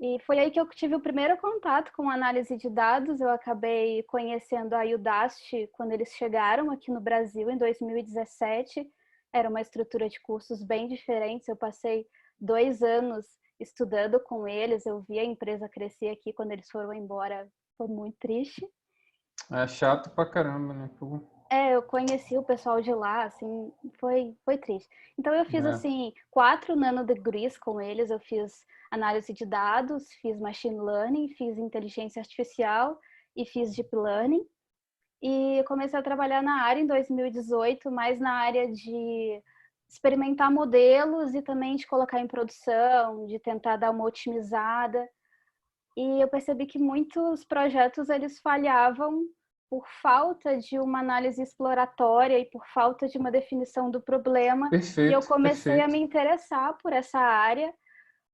E foi aí que eu tive o primeiro contato com análise de dados. Eu acabei conhecendo a Udacity quando eles chegaram aqui no Brasil em 2017. Era uma estrutura de cursos bem diferente. Eu passei 2 anos estudando com eles. Eu vi a empresa crescer aqui. Quando eles foram embora, foi muito triste. É chato pra caramba, né? Pô. Eu conheci o pessoal de lá, assim, foi triste. Então eu fiz, assim, 4 nanodegrees com eles. Eu fiz análise de dados, fiz machine learning, fiz inteligência artificial e fiz deep learning. E comecei a trabalhar na área em 2018, mais na área de experimentar modelos e também de colocar em produção, de tentar dar uma otimizada. E eu percebi que muitos projetos eles falhavam por falta de uma análise exploratória e por falta de uma definição do problema. E eu Perfeito, comecei a perfeito. me interessar por essa área,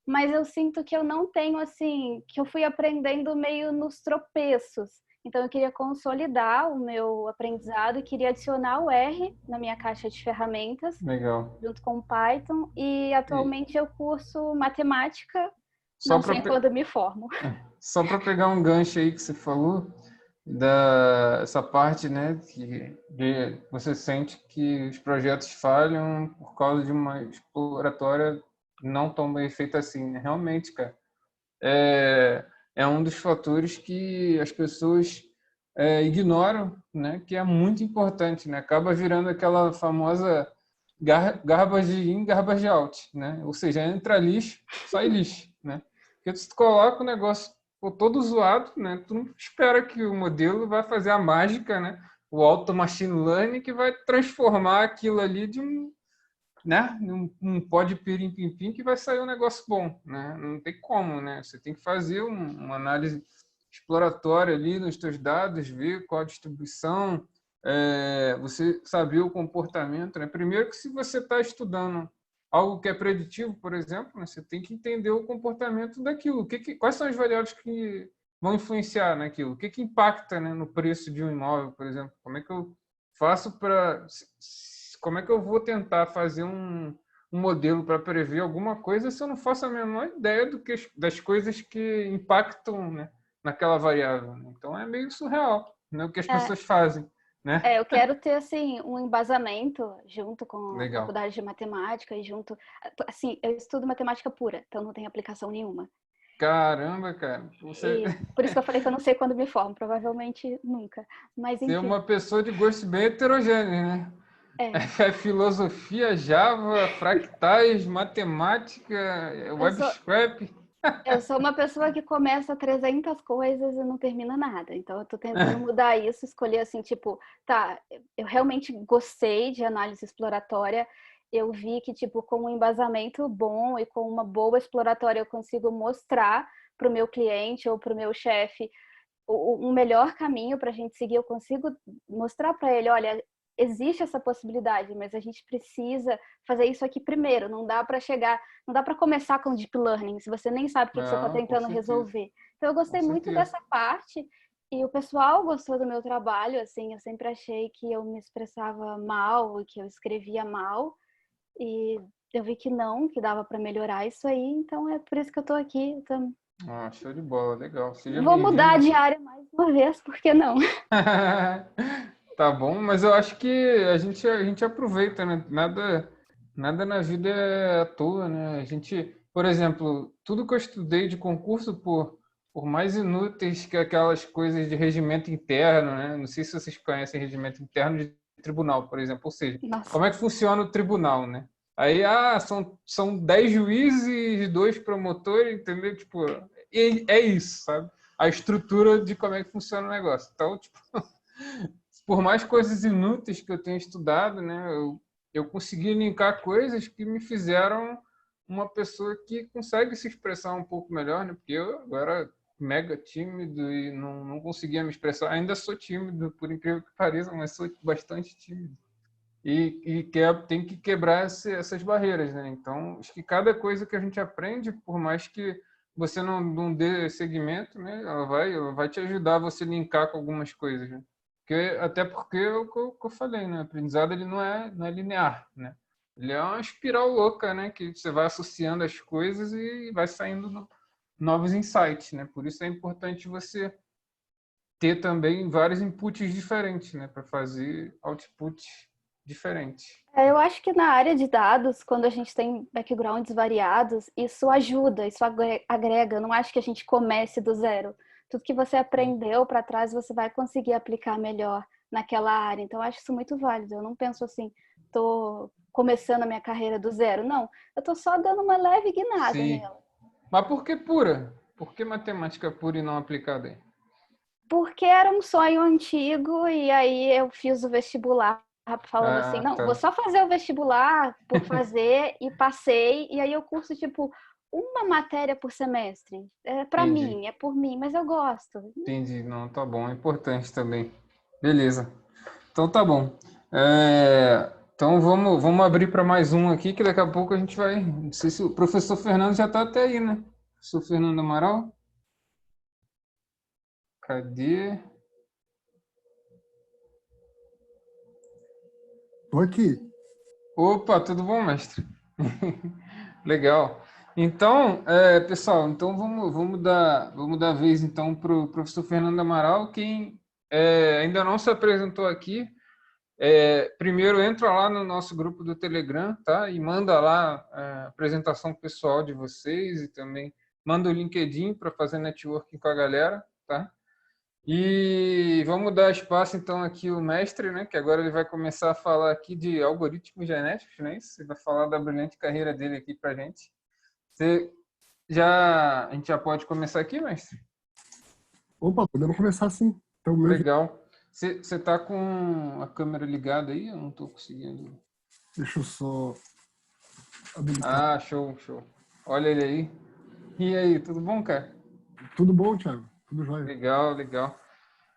mas eu sinto que eu não tenho, assim, que eu fui aprendendo meio nos tropeços. Então eu queria consolidar o meu aprendizado e queria adicionar o R na minha caixa de ferramentas, Legal. junto com o Python, e atualmente eu curso matemática, Só não para sei quando me formo. Só para pegar um gancho aí que você falou, essa parte, né, que você sente que os projetos falham por causa de uma exploratória não tão bem feita assim, né? Realmente, cara, é um dos fatores que as pessoas ignoram, né, que é muito importante, né? Acaba virando aquela famosa garbage in, garbage out, né? Ou seja, entra lixo, sai lixo, né? Porque se tu coloca o negócio todo zoado, né? Tu não espera que o modelo vai fazer a mágica, né? O auto machine learning que vai transformar aquilo ali de né? Um pó de pirim-pim-pim que vai sair um negócio bom, né? Não tem como, né? Você tem que fazer uma análise exploratória ali nos teus dados, ver qual a distribuição, você saber o comportamento, né? Primeiro que se você está estudando algo que é preditivo, por exemplo, né, você tem que entender o comportamento daquilo. Quais são as variáveis que vão influenciar naquilo? O que impacta, né, no preço de um imóvel, por exemplo? Como é que eu faço para... Como é que eu vou tentar fazer um modelo para prever alguma coisa se eu não faço a menor ideia das coisas que impactam, né, naquela variável? Então é meio surreal, né, o que as pessoas fazem, né? Eu quero ter, assim, um embasamento junto com a Legal. faculdade de matemática e junto... Assim, eu estudo matemática pura, então não tem aplicação nenhuma. Caramba, cara. E por isso que eu falei que eu não sei quando me formo, provavelmente nunca. Mas, Você é enfim. uma pessoa de gosto bem heterogêneo, né? É filosofia, Java, fractais, matemática, web scrap. Eu sou uma pessoa que começa 300 coisas e não termina nada. Então, eu tô tentando mudar isso, escolher assim, tipo, tá, eu realmente gostei de análise exploratória. Eu vi que, tipo, com um embasamento bom e com uma boa exploratória, eu consigo mostrar para o meu cliente ou para o meu chefe um melhor caminho para a gente seguir. Eu consigo mostrar para ele, olha, existe essa possibilidade, mas a gente precisa fazer isso aqui primeiro. Não dá para chegar, não dá para começar com deep learning se você nem sabe o que você está Não, com tentando certeza. resolver. Então eu gostei Com muito certeza. dessa parte e o pessoal gostou do meu trabalho. Assim, eu sempre achei que eu me expressava mal e que eu escrevia mal. E eu vi que não, que dava para melhorar isso aí, então é por isso que eu tô aqui. Ah, show de bola, legal. Seja Vou mudar bem-vindo. de área mais uma vez, por que não? Tá bom, mas eu acho que a gente aproveita, né? Nada na vida é à toa, né? A gente, por exemplo, tudo que eu estudei de concurso, por mais inúteis que aquelas coisas de regimento interno, né? Não sei se vocês conhecem regimento interno de tribunal, por exemplo. Ou seja, Nossa, como é que funciona o tribunal, né? Aí, são 10 juízes e 2 promotores, entendeu? Tipo, é isso, sabe? A estrutura de como é que funciona o negócio. Então, tipo, por mais coisas inúteis que eu tenha estudado, né, eu consegui linkar coisas que me fizeram uma pessoa que consegue se expressar um pouco melhor, né? Porque eu era mega tímido e não conseguia me expressar. Ainda sou tímido, por incrível que pareça, mas sou bastante tímido. Tem que quebrar essas barreiras, né? Então, acho que cada coisa que a gente aprende, por mais que você não dê segmento, né? Ela vai te ajudar a você linkar com algumas coisas, né? Até porque é o que eu falei, né? O aprendizado ele não é linear, né? Ele é uma espiral louca, né? Que você vai associando as coisas e vai saindo novos insights, né? Por isso é importante você ter também vários inputs diferentes, né? Para fazer outputs diferentes. eu acho que na área de dados, quando a gente tem backgrounds variados, isso ajuda, isso agrega. Eu não acho que a gente comece do zero. Tudo que você aprendeu para trás, você vai conseguir aplicar melhor naquela área. Então, eu acho isso muito válido. Eu não penso assim, estou começando a minha carreira do zero. Não, eu estou só dando uma leve guinada Sim. nela. Mas por que pura? Por que matemática pura e não aplicada aí? Porque era um sonho antigo e aí eu fiz o vestibular falando assim, Ah, não, vou tá. só fazer o vestibular por fazer e passei, e aí eu curso tipo uma matéria por semestre. É para Entendi. mim, é por mim, mas eu gosto. Entendi. Não, tá bom. É importante também. Beleza. Então tá bom. Então vamos abrir para mais um aqui, que daqui a pouco a gente vai. Não sei se o professor Fernando já está até aí, né? Professor Fernando Amaral? Cadê? Tô aqui. Opa, tudo bom, mestre? Legal. Então, pessoal, então vamos dar vez então para o professor Fernando Amaral, quem ainda não se apresentou aqui. Primeiro entra lá no nosso grupo do Telegram, tá? E manda lá a apresentação pessoal de vocês e também manda o LinkedIn para fazer networking com a galera, tá? E vamos dar espaço então aqui ao mestre, né? Que agora ele vai começar a falar aqui de algoritmos genéticos, né? Você vai falar da brilhante carreira dele aqui para gente. A gente já pode começar aqui, mestre? Opa, podemos começar assim. Então, meu... Legal. Você está com a câmera ligada aí? Eu não estou conseguindo. Deixa eu só habilitar. Ah, show, show. Olha ele aí. E aí, tudo bom, cara? Tudo bom, Thiago? Tudo jóia? Legal, legal.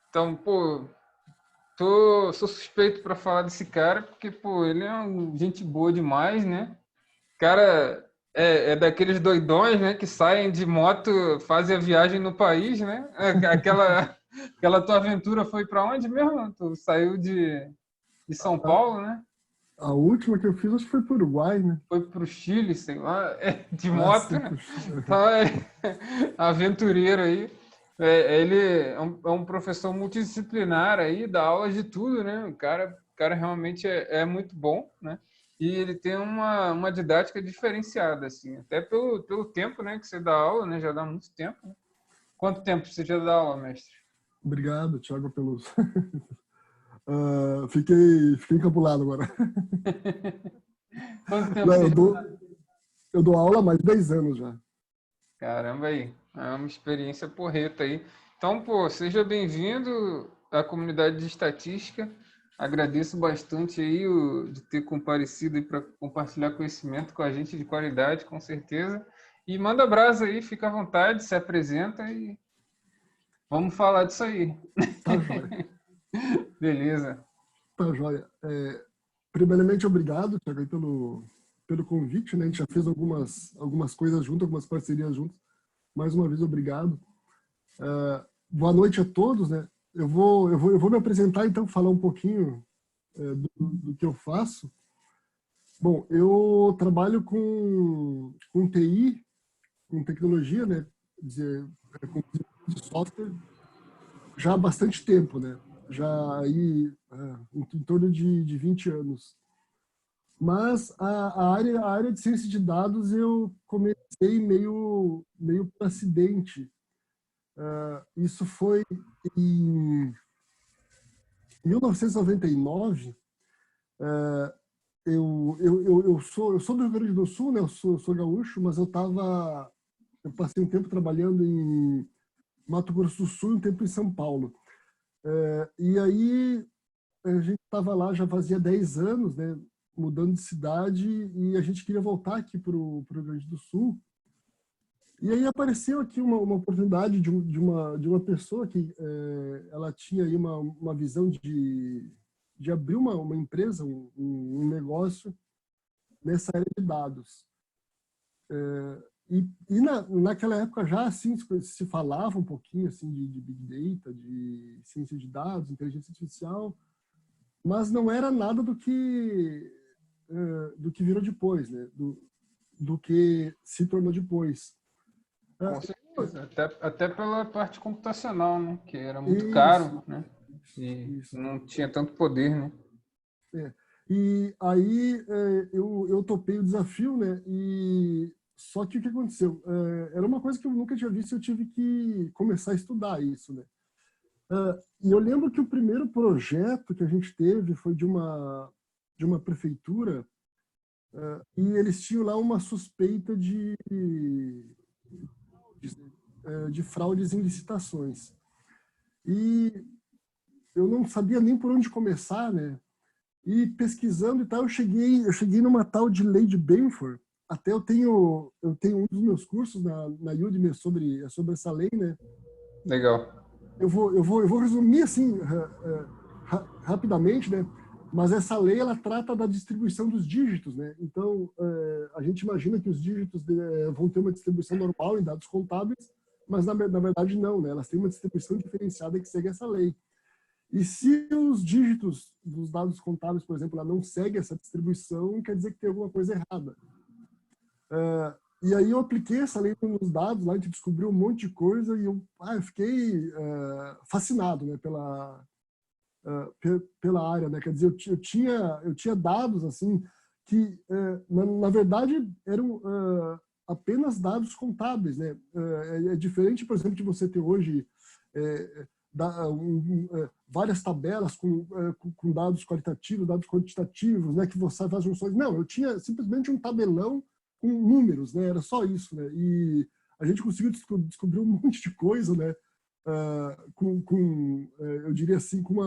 Então, pô, sou suspeito para falar desse cara, porque, pô, ele é gente boa demais, né? Cara, é daqueles doidões, né, que saem de moto, fazem a viagem no país, né? Aquela tua aventura foi para onde mesmo? Tu saiu de São Paulo, né? A última que eu fiz, acho que foi para o Uruguai, né? Foi para o Chile, sei lá, de Ah, moto, sim, né? puxa. Então, aventureiro aí. Ele é um professor multidisciplinar aí, dá aula de tudo, né? O cara realmente é muito bom, né? E ele tem uma didática diferenciada, assim, até pelo tempo, né, que você dá aula, né? Já dá muito tempo, né? Quanto tempo você já dá aula, mestre? Obrigado, Thiago, pelos... fiquei encabulado agora. Quanto tempo Não, você eu já dou, dá? eu dou aula há mais de 10 anos já. Caramba aí, é uma experiência porreta aí. Então, pô, seja bem-vindo à comunidade de estatística. Agradeço bastante aí de ter comparecido para compartilhar conhecimento com a gente de qualidade, com certeza. E manda brasa aí, fica à vontade, se apresenta e vamos falar disso aí. Tá jóia. Beleza. Tá jóia. Primeiramente, obrigado, Thiago, aí pelo convite, né? A gente já fez algumas coisas juntos, algumas parcerias juntos. Mais uma vez, obrigado. Boa noite a todos, né? Eu vou me apresentar, então, falar um pouquinho do que eu faço. Bom, eu trabalho com TI, com tecnologia, né, com de software, já há bastante tempo, né? Já aí em torno de 20 anos. Mas a área de ciência de dados eu comecei meio por acidente. Isso foi em 1999. Eu sou do Rio Grande do Sul, né? Eu sou gaúcho, mas eu passei um tempo trabalhando em Mato Grosso do Sul e um tempo em São Paulo. E aí a gente estava lá já fazia 10 anos, né? Mudando de cidade, e a gente queria voltar aqui para o Rio Grande do Sul. E aí apareceu aqui uma oportunidade de uma pessoa que ela tinha aí uma visão de abrir uma empresa, um negócio nessa área de dados. Naquela época já assim se falava um pouquinho assim de Big Data, de ciência de dados, inteligência artificial, mas não era nada do que virou depois, né? Do que se tornou depois. Com certeza. Até pela parte computacional, né? Que era muito caro, né? E não tinha tanto poder, né? E aí eu topei o desafio, né? E só que o que aconteceu? Era uma coisa que eu nunca tinha visto, eu tive que começar a estudar isso, né? E eu lembro que o primeiro projeto que a gente teve foi de uma prefeitura, e eles tinham lá uma suspeita de fraudes em licitações. E eu não sabia nem por onde começar, né? E pesquisando e tal, eu cheguei numa tal de lei de Benford. Até eu tenho um dos meus cursos na Udemy sobre essa lei, né? Legal. Eu vou resumir assim rapidamente, né? Mas essa lei ela trata da distribuição dos dígitos, né? Então a gente imagina que os dígitos vão ter uma distribuição normal em dados contábeis, mas na verdade não, né? Elas têm uma distribuição diferenciada que segue essa lei. E se os dígitos dos dados contábeis, por exemplo, ela não segue essa distribuição, quer dizer que tem alguma coisa errada. E aí eu apliquei essa lei nos dados, lá a gente descobriu um monte de coisa e eu fiquei fascinado, né, pela área, né? Quer dizer, eu tinha dados assim que na verdade eram apenas dados contábeis, né? É diferente, por exemplo, de você ter hoje várias tabelas com dados qualitativos, dados quantitativos, né, que você faz junções. Não, eu tinha simplesmente um tabelão com números, né, era só isso, né, e a gente conseguiu descobrir um monte de coisa, né, eu diria assim, com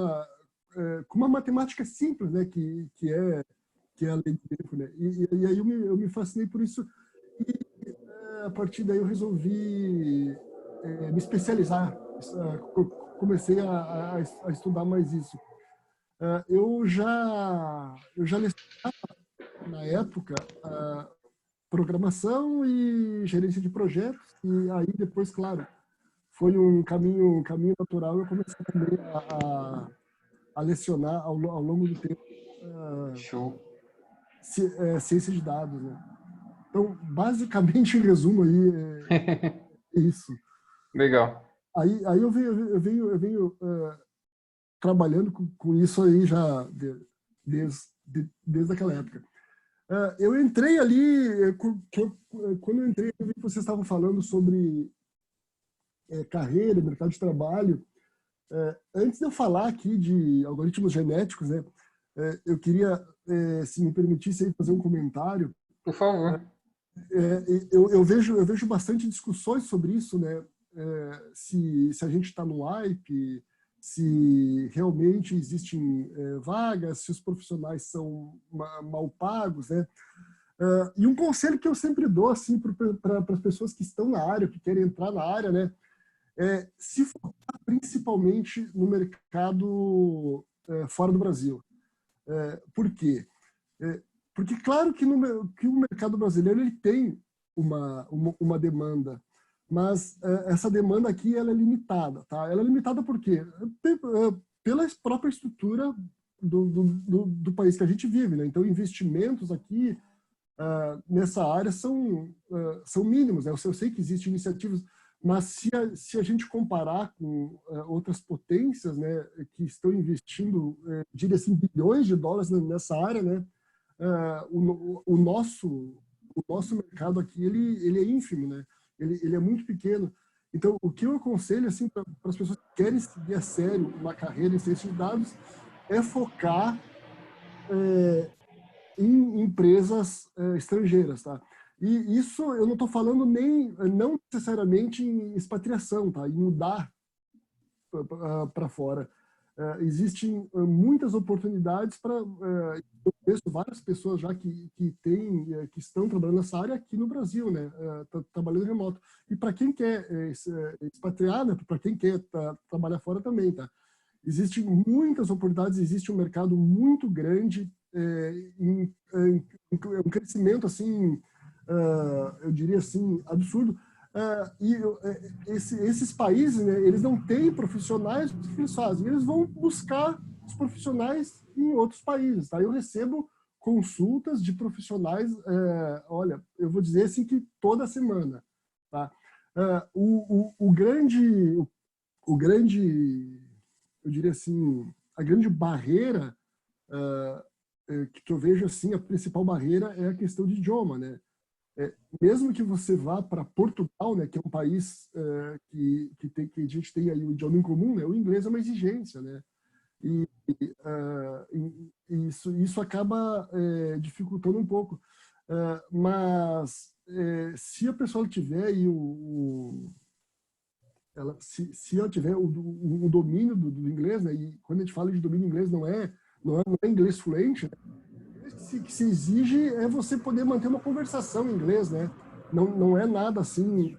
uma matemática simples, né, que é a lei de Benford, né, e aí eu me fascinei por isso, e a partir daí eu resolvi me especializar, comecei a estudar mais isso. Eu já lecionava na época programação e gerência de projetos, e aí depois, claro, foi um caminho natural, eu comecei também a lecionar ao longo do tempo Show. ciência de dados, né? Então, basicamente, em resumo aí, é isso. Legal. Aí eu venho trabalhando com isso aí já desde aquela época. Eu entrei ali, quando eu entrei, eu vi que vocês estavam falando sobre carreira, mercado de trabalho. Antes de eu falar aqui de algoritmos genéticos, né, eu queria, se me permitisse aí, fazer um comentário. Por favor. Eu vejo bastante discussões sobre isso, né? Se a gente está no hype, se realmente existem vagas, se os profissionais são mal pagos, né? E um conselho que eu sempre dou assim para as pessoas que estão na área, que querem entrar na área, né? Se focar principalmente no mercado fora do Brasil. Por quê? Porque claro que o mercado brasileiro ele tem uma demanda, mas essa demanda aqui ela é limitada, tá? Ela é limitada por quê? Pela própria estrutura do país que a gente vive, né? Então, investimentos aqui nessa área são mínimos, né? Eu sei que existem iniciativas, mas se a gente comparar com outras potências, né, que estão investindo, diria assim, bilhões de dólares nessa área, né, o nosso mercado aqui ele é ínfimo, né? Ele é muito pequeno. Então, o que eu aconselho assim para as pessoas que querem seguir a sério uma carreira em ciência de dados é focar em empresas estrangeiras, tá? E isso eu não estou falando não necessariamente em expatriação, tá? Em mudar para fora. Existem muitas oportunidades para eu conheço várias pessoas já que estão trabalhando nessa área aqui no Brasil, né? Trabalhando remoto. E para quem quer expatriar, né? Para quem quer trabalhar fora também, tá? Existem muitas oportunidades, existe um mercado muito grande, um crescimento assim, eu diria assim, absurdo. E esses países, né, eles não têm profissionais, o que eles fazem? Eles vão buscar os profissionais em outros países, tá? Eu recebo consultas de profissionais, olha, eu vou dizer assim que toda semana, tá? O grande, eu diria assim, a grande barreira que eu vejo assim, a principal barreira é a questão de idioma, né? Mesmo que você vá para Portugal, né, que é um país que a gente tem aí o idioma em comum, né, o inglês é uma exigência, né? E isso acaba dificultando um pouco. Mas se a pessoa tiver aí se ela tiver o domínio do inglês, né, e quando a gente fala de domínio inglês não é inglês fluente, né? O que se exige é você poder manter uma conversação em inglês, né? Não é nada assim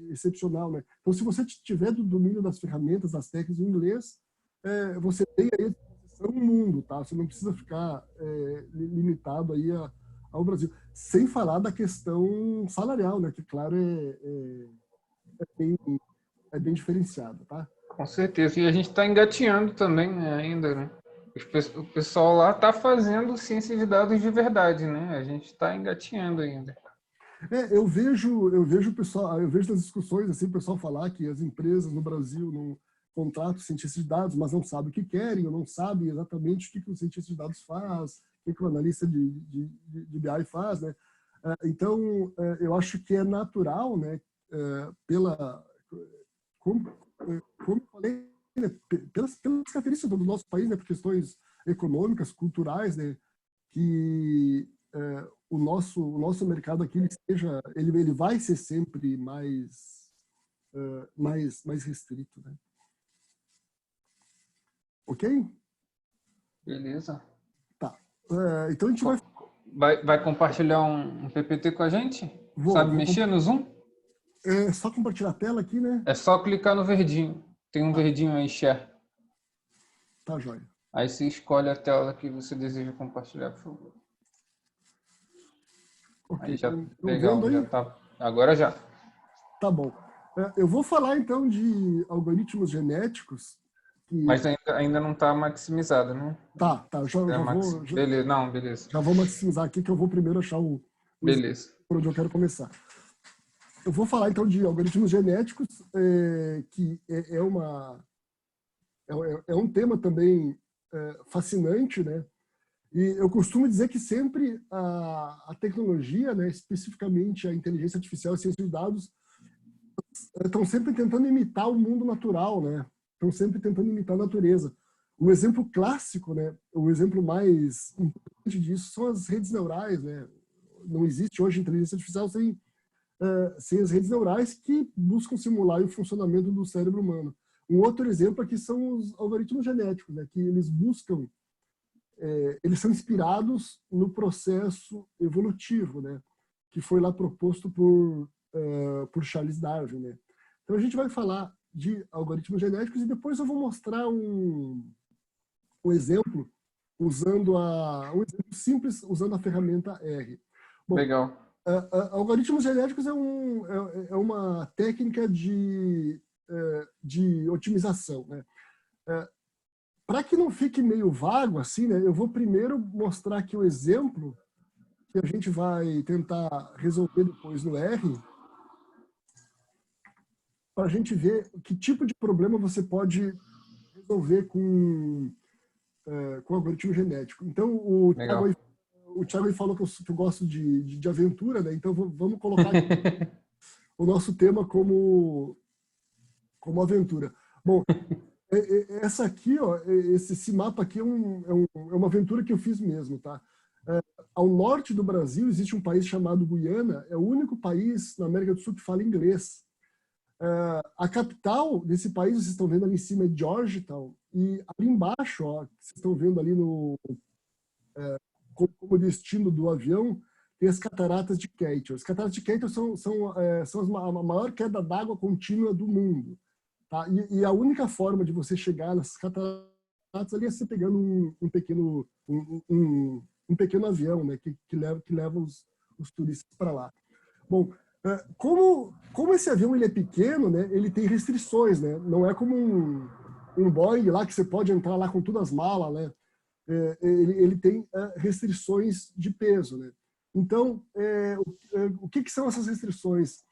excepcional, né? Então, se você tiver do domínio das ferramentas, das técnicas em inglês, você tem aí a disposição no mundo, tá? Você não precisa ficar limitado aí ao Brasil. Sem falar da questão salarial, né? Que, claro, é bem diferenciada, tá? Com certeza. E a gente está engatinhando também, né, ainda, né? O pessoal lá está fazendo ciência de dados de verdade, né? A gente está engatinhando ainda. Eu vejo o pessoal, eu vejo nas discussões assim, o pessoal falar que as empresas no Brasil não contratam cientistas de dados, mas não sabem o que querem, ou não sabem exatamente o que o cientista de dados faz, o que o analista de BI faz, né? Então, eu acho que é natural, né? Como eu falei, né, pelas características do nosso país, né, por questões econômicas, culturais, né, que o nosso mercado aqui ele vai ser sempre mais restrito, né? Ok? Beleza. Tá. Então a gente vai compartilhar um PPT com a gente? Sabe mexer no Zoom? É só compartilhar a tela aqui, né? É só clicar no verdinho. Tem um verdinho aí, share. Tá, joia. Aí você escolhe a tela que você deseja compartilhar, por favor. Ok. Aí já, legal, vendo aí? Já tá. Agora já. Tá bom. Eu vou falar então de algoritmos genéticos. Mas ainda não está maximizado, né? Tá. Beleza, não, beleza. Já vou maximizar aqui que eu vou primeiro achar beleza. Por onde eu quero começar. Eu vou falar então de algoritmos genéticos, que é um tema também fascinante, né? E eu costumo dizer que sempre a tecnologia, né, especificamente a inteligência artificial e a ciência de dados, estão sempre tentando imitar o mundo natural, né? Estão sempre tentando imitar a natureza. O exemplo clássico, né, o exemplo mais importante disso são as redes neurais, né? Não existe hoje inteligência artificial sem as redes neurais que buscam simular o funcionamento do cérebro humano. Um outro exemplo aqui são os algoritmos genéticos, né, que eles buscam, eles são inspirados no processo evolutivo, né, que foi lá proposto por Charles Darwin, né. Então a gente vai falar de algoritmos genéticos e depois eu vou mostrar um exemplo usando um exemplo simples usando a ferramenta R. Bom, legal. Algoritmos genéticos é uma técnica de otimização, né? para que não fique meio vago assim, né, eu vou primeiro mostrar aqui o exemplo que a gente vai tentar resolver depois no R, para a gente ver que tipo de problema você pode resolver com algoritmo genético. Então, o Thiago aí falou que eu gosto de aventura, né? Então, vamos colocar o nosso tema como aventura. Bom, essa aqui, ó, esse mapa aqui é uma aventura que eu fiz mesmo, tá? Ao norte do Brasil existe um país chamado Guiana, é o único país na América do Sul que fala inglês. A capital desse país, vocês estão vendo ali em cima, é Georgetown, e ali embaixo, ó, vocês estão vendo ali como destino do avião, tem as cataratas de Keitel. As cataratas de Keitel são a maior queda d'água contínua do mundo. Tá? E a única forma de você chegar nas cataratas ali é você pegando um pequeno avião, né, que leva os turistas para lá. Bom, como esse avião ele é pequeno, né, ele tem restrições, né? Não é como um Boeing lá que você pode entrar lá com todas as malas, né? Ele tem restrições de peso, né? Então, o que são essas restrições?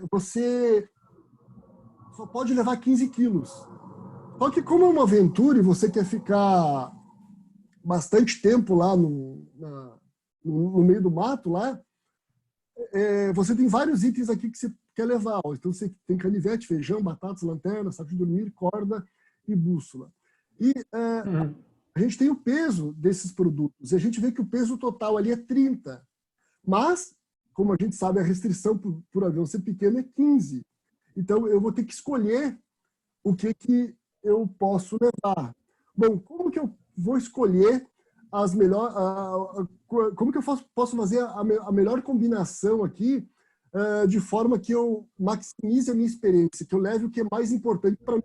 Você só pode levar 15 quilos. Só que como é uma aventura e você quer ficar bastante tempo lá no meio do mato lá, você tem vários itens aqui que você quer levar. Então você tem canivete, feijão, batatas, lanterna, saco de dormir, corda e bússola. E a gente tem o peso desses produtos. E a gente vê que o peso total ali é 30. Mas, como a gente sabe, a restrição por avião ser pequeno é 15. Então eu vou ter que escolher o que eu posso levar. Bom, como que eu vou escolher como que eu posso fazer a melhor combinação aqui de forma que eu maximize a minha experiência, que eu leve o que é mais importante para mim,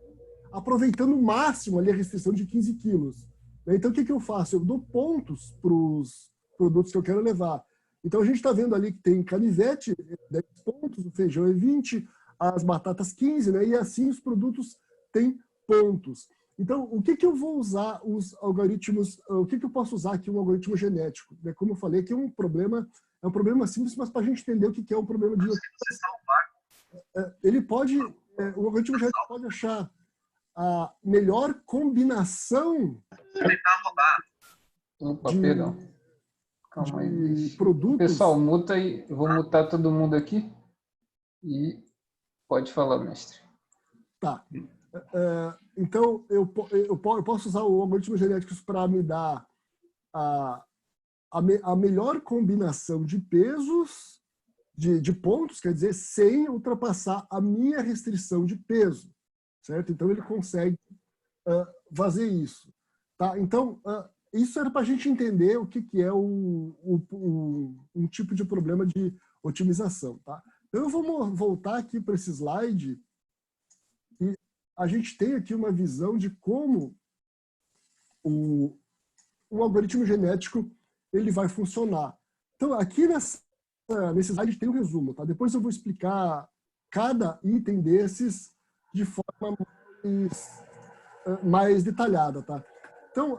aproveitando o máximo ali a restrição de 15 quilos. Então, o que eu faço? Eu dou pontos para os produtos que eu quero levar. Então, a gente está vendo ali que tem canivete, 10 pontos, o feijão é 20, as batatas 15, né? E assim os produtos têm pontos. Então, o que eu vou usar os algoritmos, o que eu posso usar aqui um algoritmo genético? Como eu falei, que é um problema simples, mas para a gente entender o que é um problema de o algoritmo genético pode achar a melhor combinação de produtos. Pessoal, muta aí, eu vou mutar todo mundo aqui e pode falar, mestre. Tá. Então, eu posso usar o algoritmo genético para me dar a melhor combinação de pesos, de pontos, quer dizer, sem ultrapassar a minha restrição de peso, certo? Então, ele consegue fazer isso. Tá? Então, isso era para a gente entender o que é um tipo de problema de otimização. Tá? Então, eu vou voltar aqui para esse slide e a gente tem aqui uma visão de como o algoritmo genético ele vai funcionar. Então, aqui nesse slide tem um resumo. Tá? Depois eu vou explicar cada item desses de forma mais detalhada. Tá? Então,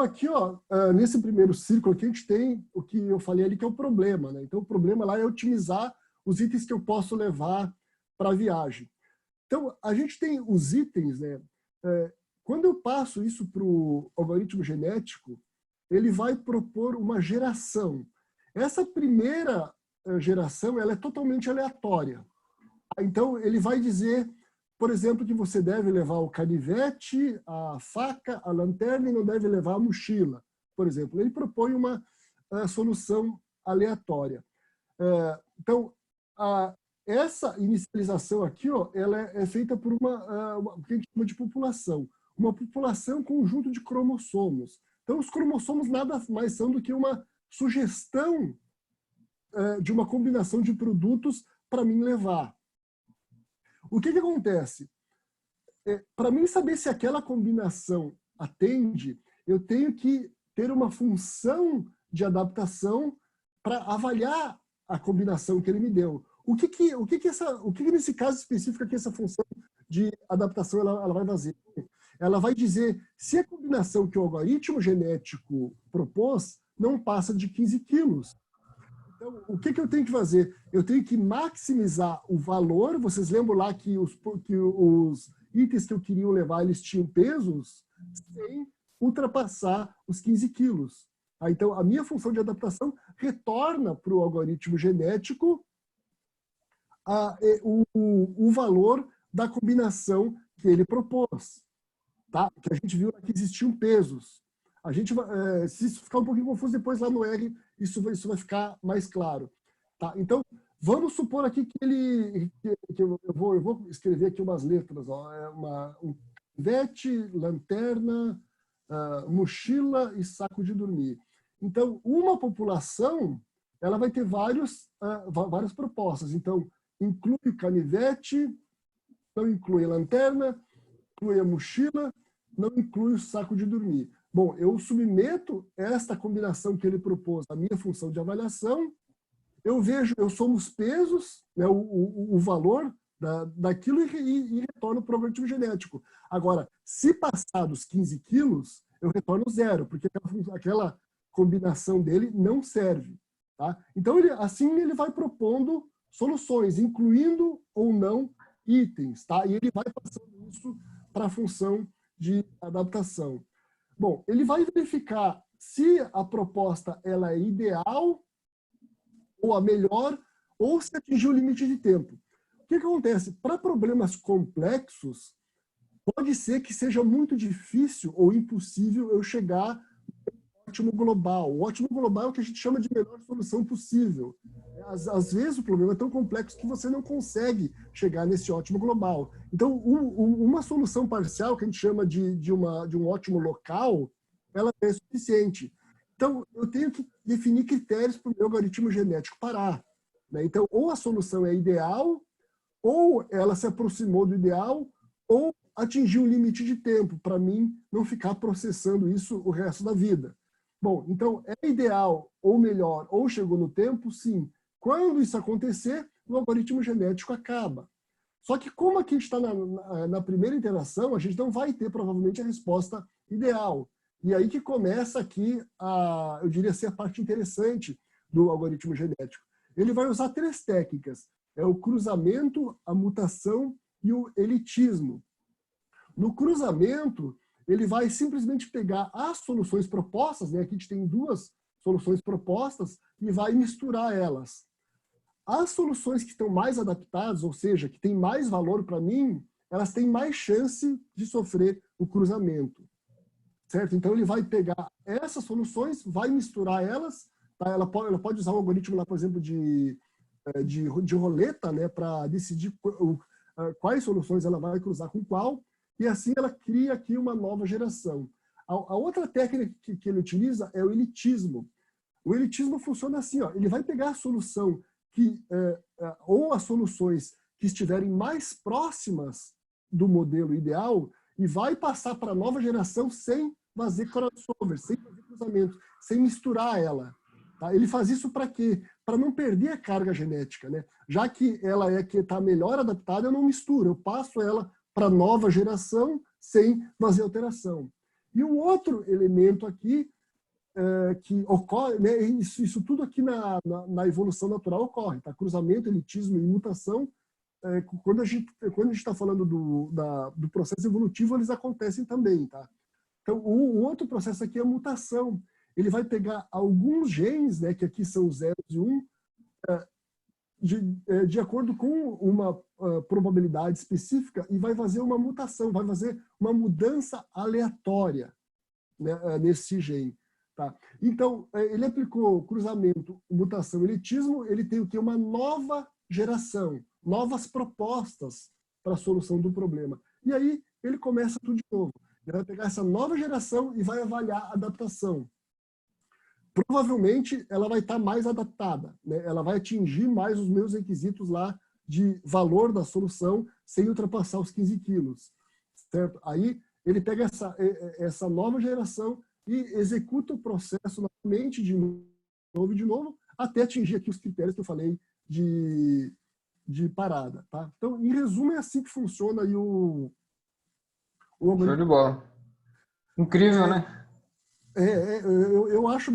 aqui, ó, nesse primeiro círculo aqui, a gente tem o que eu falei ali, que é o problema. Né? Então, o problema lá é otimizar os itens que eu posso levar para a viagem. Então, a gente tem os itens, né? Quando eu passo isso para o algoritmo genético, ele vai propor uma geração. Essa primeira geração ela é totalmente aleatória. Então, ele vai dizer, por exemplo, que você deve levar o canivete, a faca, a lanterna e não deve levar a mochila, por exemplo. Ele propõe uma solução aleatória. Então, essa inicialização aqui, ó, ela é feita por o que a gente chama de população. Uma população conjunto de cromossomos. Então, os cromossomos nada mais são do que uma sugestão de uma combinação de produtos para mim levar. O que acontece? Para mim saber se aquela combinação atende, eu tenho que ter uma função de adaptação para avaliar a combinação que ele me deu. O que nesse caso específico aqui essa função de adaptação ela vai fazer? ela vai dizer se a combinação que o algoritmo genético propôs não passa de 15 quilos. Então, o que eu tenho que fazer? Eu tenho que maximizar o valor. Vocês lembram lá que os itens que eu queria levar, eles tinham pesos sem ultrapassar os 15 quilos. Então, a minha função de adaptação retorna para o algoritmo genético o valor da combinação que ele propôs. Tá? Que a gente viu que existiam pesos. A gente, se isso ficar um pouquinho confuso, depois lá no R, isso vai ficar mais claro. Tá? Então, vamos supor aqui que eu vou escrever aqui umas letras. Ó, um canivete, lanterna, mochila e saco de dormir. Então, uma população, ela vai ter várias propostas. Então, inclui o canivete, não inclui a lanterna, inclui a mochila, não inclui o saco de dormir. Bom, eu submeto esta combinação que ele propôs à minha função de avaliação, eu somo os pesos, né, o valor daquilo e retorno para o algoritmo genético. Agora, se passar dos 15 quilos, eu retorno zero, porque aquela combinação dele não serve. Tá? Então, assim ele vai propondo soluções, incluindo ou não itens. Tá? E ele vai passando isso para a função de adaptação. Bom, ele vai verificar se a proposta ela é ideal ou a melhor, ou se atingiu o limite de tempo. O que acontece? Para problemas complexos, pode ser que seja muito difícil ou impossível eu chegar no ótimo global. O ótimo global é o que a gente chama de melhor solução possível. Às vezes o problema é tão complexo que você não consegue chegar nesse ótimo global. Então, uma solução parcial, que a gente chama de um ótimo local, ela é suficiente. Então, eu tenho que definir critérios para o meu algoritmo genético parar. Né? Então, ou a solução é ideal, ou ela se aproximou do ideal, ou atingiu um limite de tempo, para mim não ficar processando isso o resto da vida. Bom, então, é ideal ou melhor, ou chegou no tempo? Sim. Quando isso acontecer, o algoritmo genético acaba. Só que como aqui está na primeira interação, a gente não vai ter provavelmente a resposta ideal. E aí que começa aqui, eu diria ser a parte interessante do algoritmo genético. Ele vai usar 3 técnicas. É o cruzamento, a mutação e o elitismo. No cruzamento, ele vai simplesmente pegar as soluções propostas, né? Aqui a gente tem 2 soluções propostas, e vai misturar elas. As soluções que estão mais adaptadas, ou seja, que têm mais valor para mim, elas têm mais chance de sofrer o cruzamento. Certo? Então, ele vai pegar essas soluções, vai misturar elas. Tá? Ela pode usar um algoritmo, lá, por exemplo, de roleta, né, para decidir quais soluções ela vai cruzar com qual. E assim ela cria aqui uma nova geração. A outra técnica que ele utiliza é o elitismo. O elitismo funciona assim, ó, ele vai pegar a solução ou as soluções que estiverem mais próximas do modelo ideal e vai passar para a nova geração sem fazer crossover, sem fazer cruzamento, sem misturar ela. Tá? Ele faz isso para quê? Para não perder a carga genética. Né? Já que ela é que está melhor adaptada, eu não misturo, eu passo ela para a nova geração sem fazer alteração. E um outro elemento aqui que ocorre, né, isso tudo aqui na evolução natural ocorre, tá? Cruzamento, elitismo e mutação, quando a gente está falando do processo evolutivo, eles acontecem também. Tá? Então, o outro processo aqui é a mutação. Ele vai pegar alguns genes, né, que aqui são 0 e 1, de acordo com uma probabilidade específica e vai fazer uma mutação, vai fazer uma mudança aleatória, né, nesse gene. Tá? Então, ele aplicou cruzamento, mutação, elitismo, ele tem o quê? Uma nova geração, novas propostas para a solução do problema. E aí, ele começa tudo de novo. Ele vai pegar essa nova geração e vai avaliar a adaptação. Provavelmente, ela vai estar mais adaptada, né? Ela vai atingir mais os meus requisitos lá de valor da solução sem ultrapassar os 15 quilos. Certo? Aí, ele pega essa nova geração e executa o processo novamente de novo, até atingir aqui os critérios que eu falei de parada. Tá? Então, em resumo, é assim que funciona aí o Show de bola. Incrível, né? Eu acho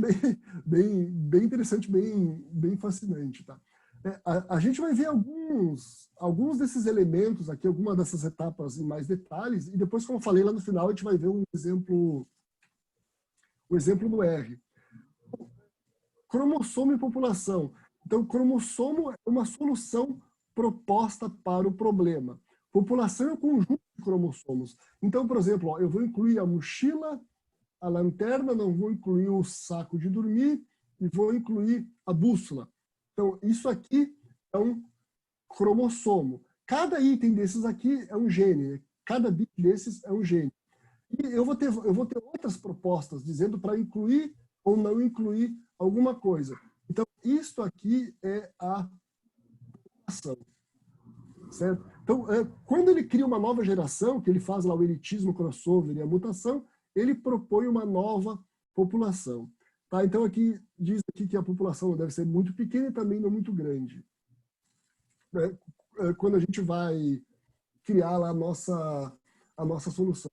bem interessante, bem fascinante, tá? A gente vai ver alguns desses elementos aqui, algumas dessas etapas em mais detalhes, e depois, como eu falei lá no final, a gente vai ver um exemplo no R. Cromossomo e população. Então, cromossomo é uma solução proposta para o problema. População é um conjunto de cromossomos. Então, por exemplo, ó, eu vou incluir a mochila, a lanterna, não vou incluir o saco de dormir e vou incluir a bússola. Então, isso aqui é um cromossomo. Cada item desses aqui é um gene. Né? Cada bit desses é um gene. E eu vou ter outras propostas dizendo para incluir ou não incluir alguma coisa. Então, isto aqui é a população. Certo? Então, quando ele cria uma nova geração, que ele faz lá o elitismo, o crossover e a mutação, ele propõe uma nova população. Tá? Então, aqui diz aqui que a população deve ser muito pequena e também não muito grande. Quando a gente vai criar lá a nossa solução.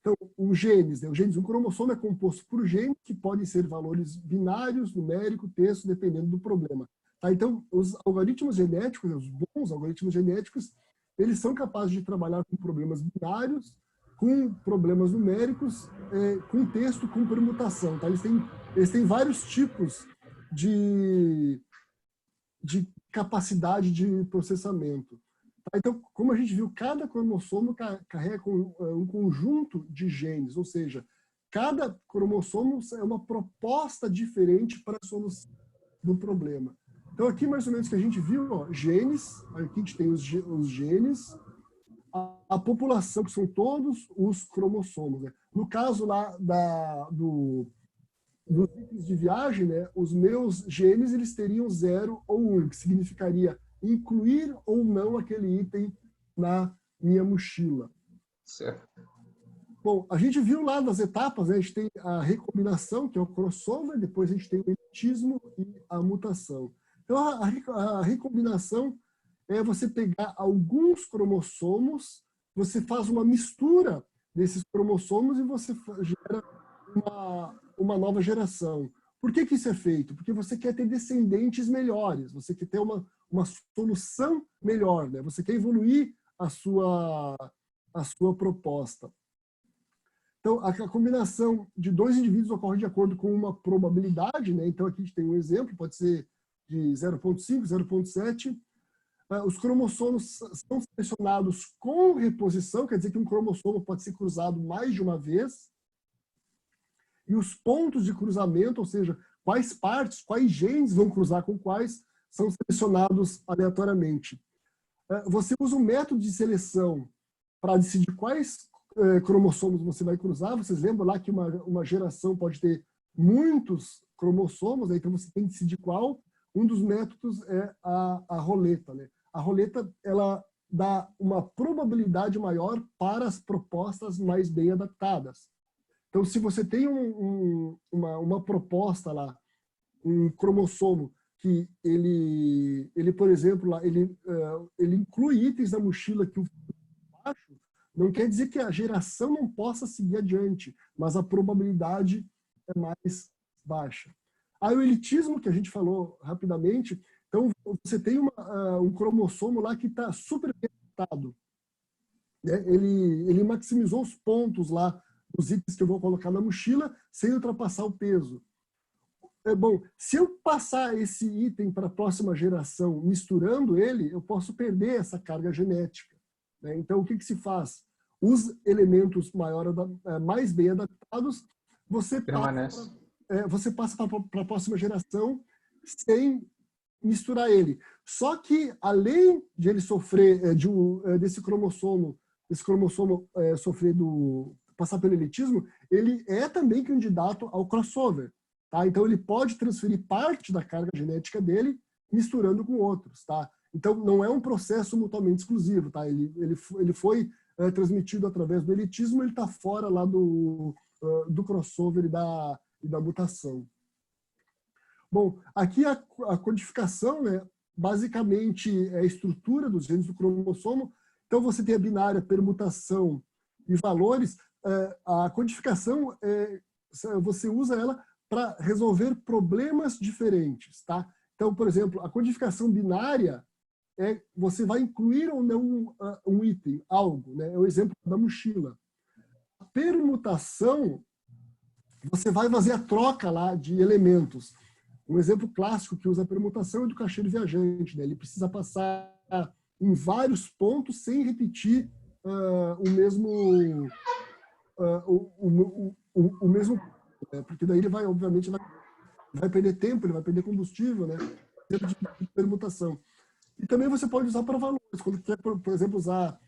Então, os genes, né? Um cromossomo é composto por genes que podem ser valores binários, numérico, texto, dependendo do problema. Tá? Então, os algoritmos genéticos, os bons algoritmos genéticos, eles são capazes de trabalhar com problemas binários, com problemas numéricos, com texto, com permutação. Tá? Eles têm vários tipos de capacidade de processamento. Tá? Então, como a gente viu, cada cromossomo carrega um conjunto de genes, ou seja, cada cromossomo é uma proposta diferente para a solução do problema. Então, aqui mais ou menos que a gente viu, ó, genes, aqui a gente tem os genes, a população, que são todos os cromossomos. Né? No caso lá dos itens de viagem, né, os meus genes eles teriam 0 ou 1, que significaria incluir ou não aquele item na minha mochila. Certo. Bom, a gente viu lá nas etapas, né, a gente tem a recombinação, que é o crossover, depois a gente tem o elitismo e a mutação. Então, a recombinação é você pegar alguns cromossomos, você faz uma mistura desses cromossomos e você gera uma nova geração. Por que isso é feito? Porque você quer ter descendentes melhores, você quer ter uma solução melhor, né? Você quer evoluir a sua proposta. Então, a combinação de dois indivíduos ocorre de acordo com uma probabilidade, né? Então, aqui a gente tem um exemplo, pode ser de 0,5, 0,7. Os cromossomos são selecionados com reposição, quer dizer que um cromossomo pode ser cruzado mais de uma vez. E os pontos de cruzamento, ou seja, quais partes, quais genes vão cruzar com quais, são selecionados aleatoriamente. Você usa um método de seleção para decidir quais cromossomos você vai cruzar. Vocês lembram lá que uma geração pode ter muitos cromossomos, né? Então você tem que decidir qual. Um dos métodos é a roleta. Né? A roleta ela dá uma probabilidade maior para as propostas mais bem adaptadas. Então, se você tem uma proposta lá, um cromossomo que ele por exemplo, lá, ele inclui itens da mochila que o baixo, não quer dizer que a geração não possa seguir adiante, mas a probabilidade é mais baixa. Aí o elitismo, que a gente falou rapidamente, então você tem um cromossomo lá que está super bem adaptado. Né? Ele maximizou os pontos lá dos itens que eu vou colocar na mochila sem ultrapassar o peso. Bom, se eu passar esse item para a próxima geração misturando ele, eu posso perder essa carga genética. Né? Então, o que se faz? Os elementos mais bem adaptados, você passa para a próxima geração sem misturar ele. Só que, além de ele sofrer desse cromossomo sofrer passar pelo elitismo, ele é também candidato ao crossover. Tá? Então, ele pode transferir parte da carga genética dele misturando com outros. Tá? Então, não é um processo mutuamente exclusivo. Tá? Ele foi transmitido através do elitismo, ele está fora lá do crossover e da mutação. Bom, aqui a codificação, né, basicamente é a estrutura dos genes do cromossomo. Então, você tem a binária, permutação e valores, a codificação, você usa ela para resolver problemas diferentes, tá? Então, por exemplo, a codificação binária você vai incluir ou não um item, algo, né? É o exemplo da mochila. A permutação, você vai fazer a troca lá de elementos. Um exemplo clássico que usa a permutação é do caixeiro viajante, né? Ele precisa passar em vários pontos sem repetir o mesmo porque daí ele vai, obviamente, vai perder tempo, ele vai perder combustível, né? Tempo de permutação. E também você pode usar para valores, quando quer, por exemplo, usar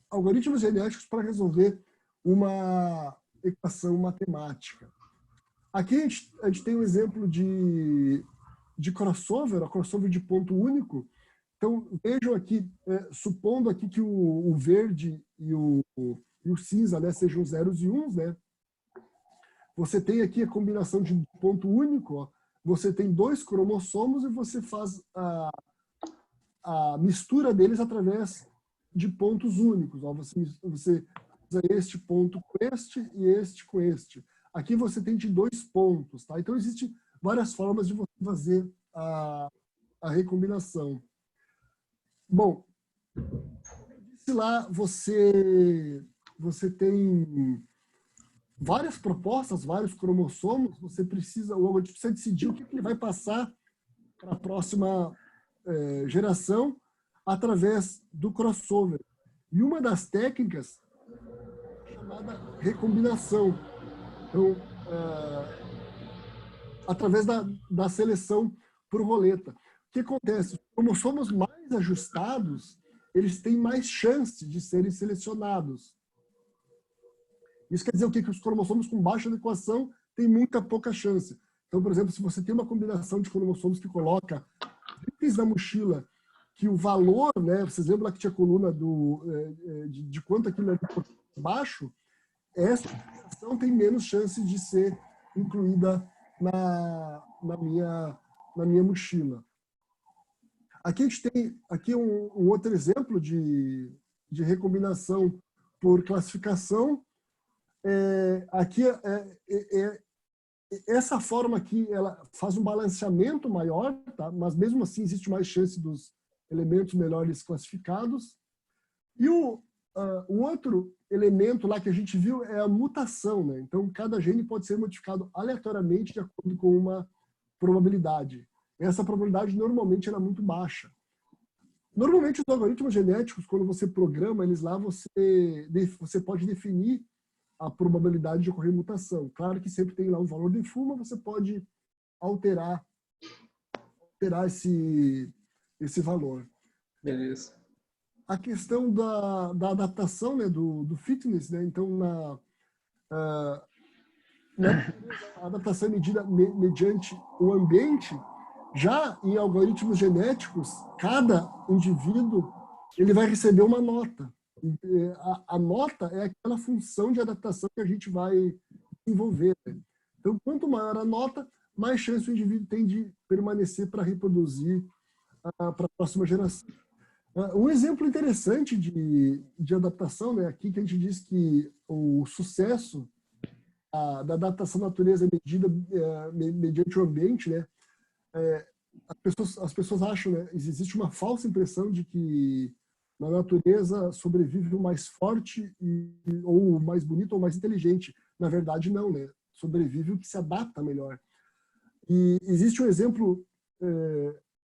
algoritmos genéticos para resolver uma equação matemática. Aqui a gente tem um exemplo de crossover, a crossover de ponto único. Então, vejam aqui, supondo aqui que o verde e o cinza, né, sejam zeros e uns, né? Você tem aqui a combinação de ponto único, ó. Você tem 2 cromossomos e você faz a mistura deles através de pontos únicos. Ó. Você usa este ponto com este e este com este. Aqui você tem de 2 pontos. Tá? Então, existem várias formas de você fazer a recombinação. Bom, se lá você tem várias propostas, vários cromossomos, o algoritmo precisa decidir o que ele vai passar para a próxima geração através do crossover. E uma das técnicas é chamada recombinação. Então, através da seleção por roleta. O que acontece? Os cromossomos mais ajustados, eles têm mais chance de serem selecionados. Isso quer dizer o quê? Que os cromossomos com baixa adequação têm muita pouca chance. Então, por exemplo, se você tem uma combinação de cromossomos que coloca itens na mochila, que o valor, né, vocês lembram lá que tinha a coluna de quanto aquilo é baixo, essa combinação tem menos chance de ser incluída na minha mochila. Aqui a gente tem um outro exemplo de recombinação por classificação. Aqui essa forma aqui ela faz um balanceamento maior, tá? Mas mesmo assim existe mais chance dos elementos melhores classificados. E o outro elemento lá que a gente viu é a mutação, né? Então cada gene pode ser modificado aleatoriamente de acordo com uma probabilidade. Essa probabilidade normalmente era muito baixa. Normalmente os algoritmos genéticos, quando você programa eles lá, você pode definir a probabilidade de ocorrer mutação. Claro que sempre tem lá um valor de fumo, você pode alterar esse valor. Beleza. A questão da adaptação, né, do fitness, né? Então, a adaptação é medida mediante o ambiente. Já em algoritmos genéticos, cada indivíduo ele vai receber uma nota. A nota é aquela função de adaptação que a gente vai desenvolver. Então, quanto maior a nota, mais chance o indivíduo tem de permanecer para reproduzir para a próxima geração. Um exemplo interessante de adaptação, né, aqui que a gente diz que o sucesso da adaptação à natureza é medida mediante o ambiente, né? As pessoas acham, né, existe uma falsa impressão de que na natureza sobrevive o mais forte ou o mais bonito ou o mais inteligente. Na verdade, não, né? Sobrevive o que se adapta melhor. E existe um exemplo,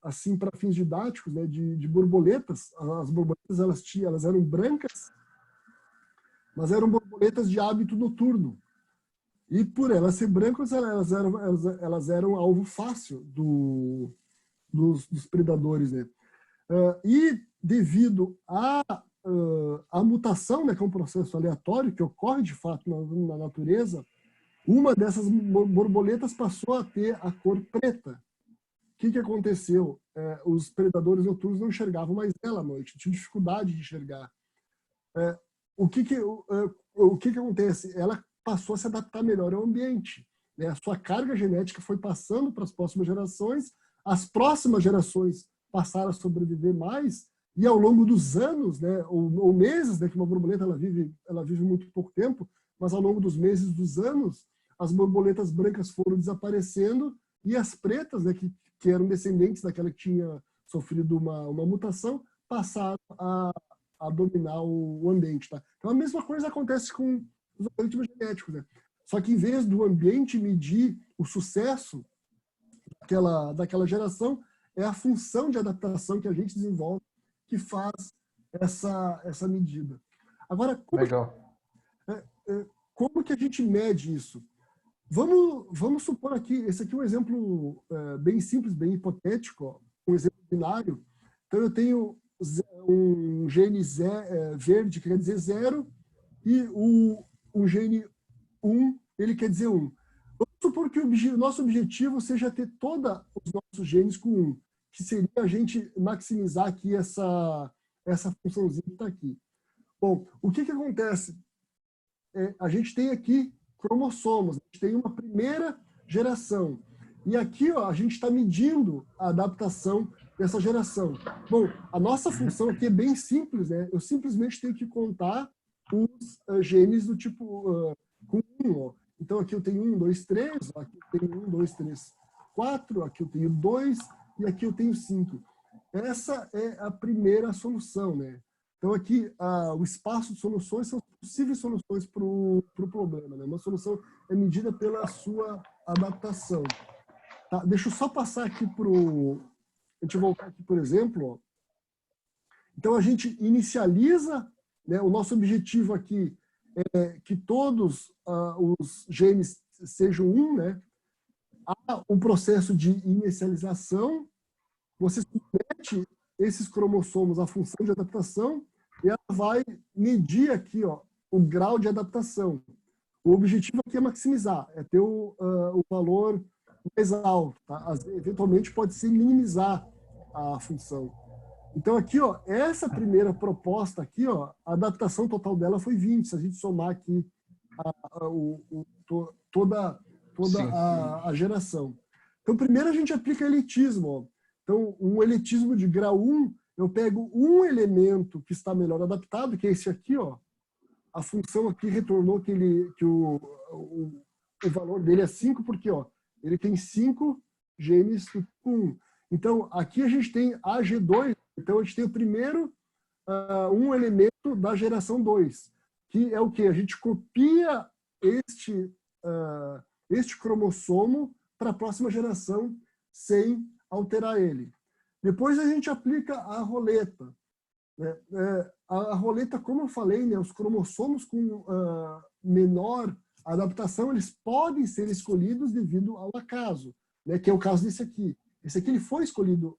assim, para fins didáticos, né, de borboletas. As borboletas elas eram brancas, mas eram borboletas de hábito noturno. E por elas ser brancas, elas eram alvo fácil dos predadores, né? E devido à mutação, né, que é um processo aleatório que ocorre de fato na natureza, uma dessas borboletas passou a ter a cor preta. O que aconteceu? Os predadores noturnos não enxergavam mais ela à noite, tinham dificuldade de enxergar. O que acontece? Ela passou a se adaptar melhor ao ambiente, né? A sua carga genética foi passando para as próximas gerações, as próximas gerações passaram a sobreviver mais E ao longo dos anos, né, ou meses, né, que uma borboleta ela vive muito pouco tempo, mas ao longo dos meses, dos anos, as borboletas brancas foram desaparecendo e as pretas, né, que eram descendentes daquela que tinha sofrido uma mutação, passaram a dominar o ambiente. Tá? Então a mesma coisa acontece com os algoritmos genéticos. Né? Só que em vez do ambiente medir o sucesso daquela geração, é a função de adaptação que a gente desenvolve que faz essa medida. Agora, como que a gente mede isso? Vamos supor aqui, esse aqui é um exemplo bem simples, bem hipotético, ó, um exemplo binário. Então, eu tenho um gene verde, que quer dizer 0, e um gene 1, ele quer dizer 1. Vamos supor que o nosso objetivo seja ter todos os nossos genes com 1, que seria a gente maximizar aqui essa funçãozinha que está aqui. Bom, o que acontece? A gente tem aqui cromossomos, a gente tem uma primeira geração. E aqui ó, a gente está medindo a adaptação dessa geração. Bom, a nossa função aqui é bem simples, né? Eu simplesmente tenho que contar os genes do tipo com 1. Ó. Então aqui eu tenho 1, 2, 3, aqui eu tenho 1, 2, 3, 4, aqui eu tenho 2 e aqui eu tenho 5. Essa é a primeira solução, né? Então aqui o espaço de soluções são possíveis soluções para o problema, né? Uma solução é medida pela sua adaptação. Tá? Deixa eu só passar aqui a gente voltar aqui, por exemplo. Ó. Então a gente inicializa, né? O nosso objetivo aqui é que todos os genes sejam 1, né? Há um processo de inicialização, você submete esses cromossomos à função de adaptação e ela vai medir aqui ó, o grau de adaptação. O objetivo aqui é maximizar, é ter o valor mais alto. Tá? Eventualmente pode ser minimizar a função. Então aqui, ó, essa primeira proposta aqui, ó, a adaptação total dela foi 20. Se a gente somar aqui toda a geração. Então primeiro a gente aplica elitismo. Ó. Então um elitismo de grau 1, eu pego um elemento que está melhor adaptado, que é esse aqui, ó. A função aqui retornou que o valor dele é 5, porque ó, ele tem 5 genes do tipo 1. Então, aqui a gente tem AG2, então a gente tem o primeiro um elemento da geração 2, que é o que? A gente copia este cromossomo para a próxima geração sem alterar ele. Depois a gente aplica a roleta. A roleta, como eu falei, né, os cromossomos com menor adaptação, eles podem ser escolhidos devido ao acaso, né, que é o caso desse aqui. Esse aqui ele foi escolhido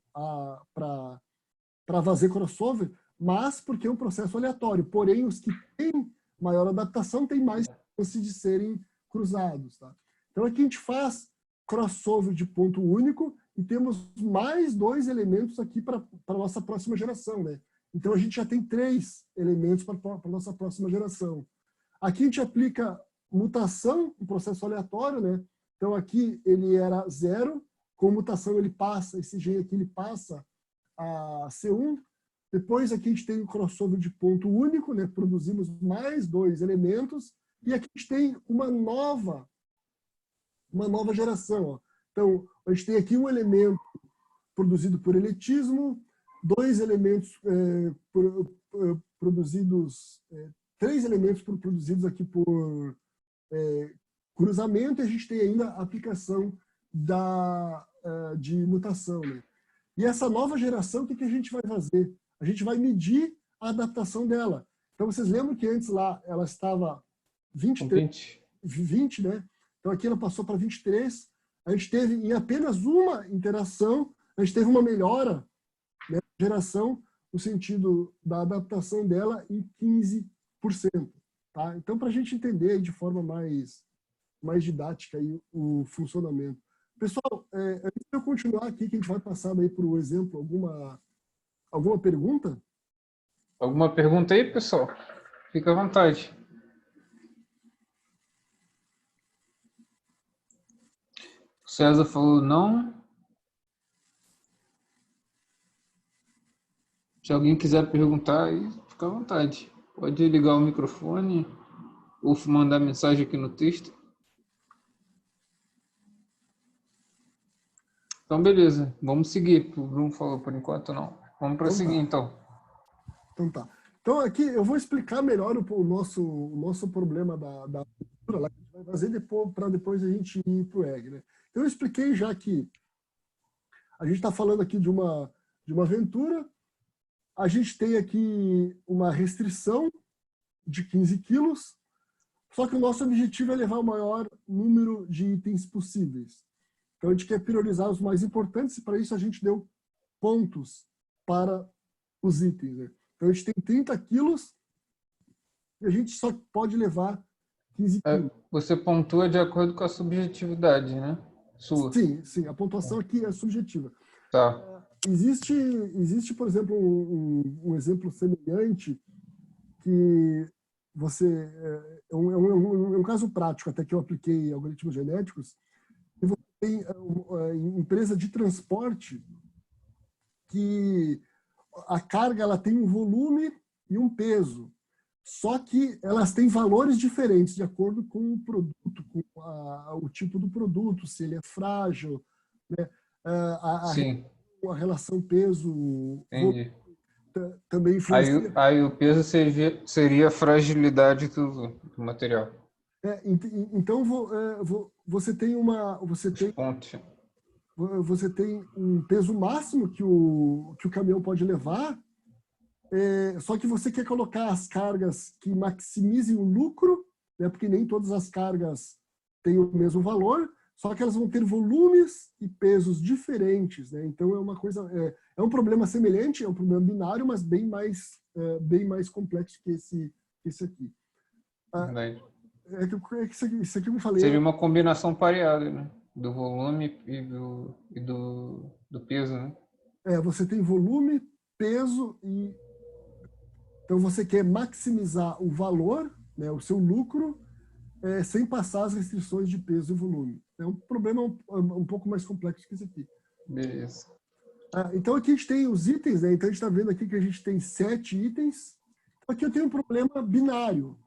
para fazer crossover, mas porque é um processo aleatório. Porém, os que têm maior adaptação têm mais chance de serem cruzados. Tá? Então aqui a gente faz crossover de ponto único e temos mais 2 elementos aqui para a nossa próxima geração. Né? Então a gente já tem 3 elementos para a nossa próxima geração. Aqui a gente aplica mutação, um processo aleatório. Né? Então aqui ele era 0, com mutação ele passa, esse gene aqui ele passa a C1. Depois aqui a gente tem o crossover de ponto único, né? Produzimos mais 2 elementos. E aqui a gente tem uma nova geração. Ó. Então, a gente tem aqui um elemento produzido por elitismo, 2 elementos produzidos, 3 elementos produzidos aqui por cruzamento, e a gente tem ainda a aplicação de mutação. Né? E essa nova geração, o que a gente vai fazer? A gente vai medir a adaptação dela. Então, vocês lembram que antes lá ela estava 20, né? Então, aqui ela passou para 23. A gente teve, em apenas uma interação, a gente teve uma melhora, né, na geração, no sentido da adaptação dela em 15%. Tá? Então, para a gente entender de forma mais didática aí, o funcionamento. Pessoal, antes de eu continuar aqui, que a gente vai passar aí para o exemplo, alguma pergunta? Alguma pergunta aí, pessoal? Fica à vontade. O César falou não. Se alguém quiser perguntar, aí fica à vontade. Pode ligar o microfone ou mandar mensagem aqui no texto. Então, beleza. Vamos seguir. O Bruno falou por enquanto, não. Vamos prosseguir, então. Então tá. Então aqui eu vou explicar melhor o nosso problema da aventura lá, que a gente vai fazer para depois a gente ir para o EG, né? Então eu expliquei já que a gente está falando aqui de uma aventura, a gente tem aqui uma restrição de 15 quilos, só que o nosso objetivo é levar o maior número de itens possíveis. Então a gente quer priorizar os mais importantes e para isso a gente deu pontos para os itens, né? Então, a gente tem 30 quilos e a gente só pode levar 15 quilos. Você pontua de acordo com a subjetividade, né? Sua. Sim. A pontuação aqui é subjetiva. Tá. Existe, por exemplo, um exemplo semelhante que você... É um caso prático, até que eu apliquei algoritmos genéticos. E você tem uma empresa de transporte que... a carga ela tem um volume e um peso, só que elas têm valores diferentes de acordo com o produto, com o tipo do produto, se ele é frágil, né? A relação peso-volume também influencia. Aí o peso seria a fragilidade do material. Então você tem você tem um peso máximo que o caminhão pode levar, só que você quer colocar as cargas que maximizem o lucro, né, porque nem todas as cargas têm o mesmo valor, só que elas vão ter volumes e pesos diferentes, né? Então é uma coisa, é um problema semelhante, é um problema binário, mas bem mais complexo que esse aqui. Isso aqui eu me falei. Seria uma combinação pareada, né? Do volume e do peso, né? Você tem volume, peso e... Então, você quer maximizar o valor, né, o seu lucro, sem passar as restrições de peso e volume. É um problema um pouco mais complexo que esse aqui. Beleza. Então, aqui a gente tem os itens, né? Então, a gente está vendo aqui que a gente tem 7 itens. Aqui eu tenho um problema binário.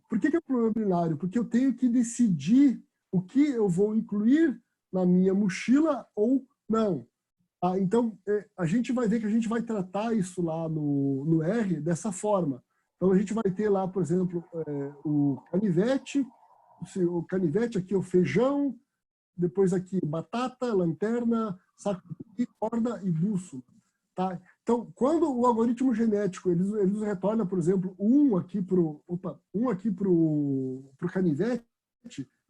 Por que é um problema binário? Porque eu tenho que decidir o que eu vou incluir na minha mochila ou não. Então, a gente vai ver que a gente vai tratar isso lá no R dessa forma. Então, a gente vai ter lá, por exemplo, o canivete. O canivete aqui é o feijão. Depois aqui, batata, lanterna, saco de corda e bússola. Tá? Então, quando o algoritmo genético ele retorna, por exemplo, um aqui pro canivete,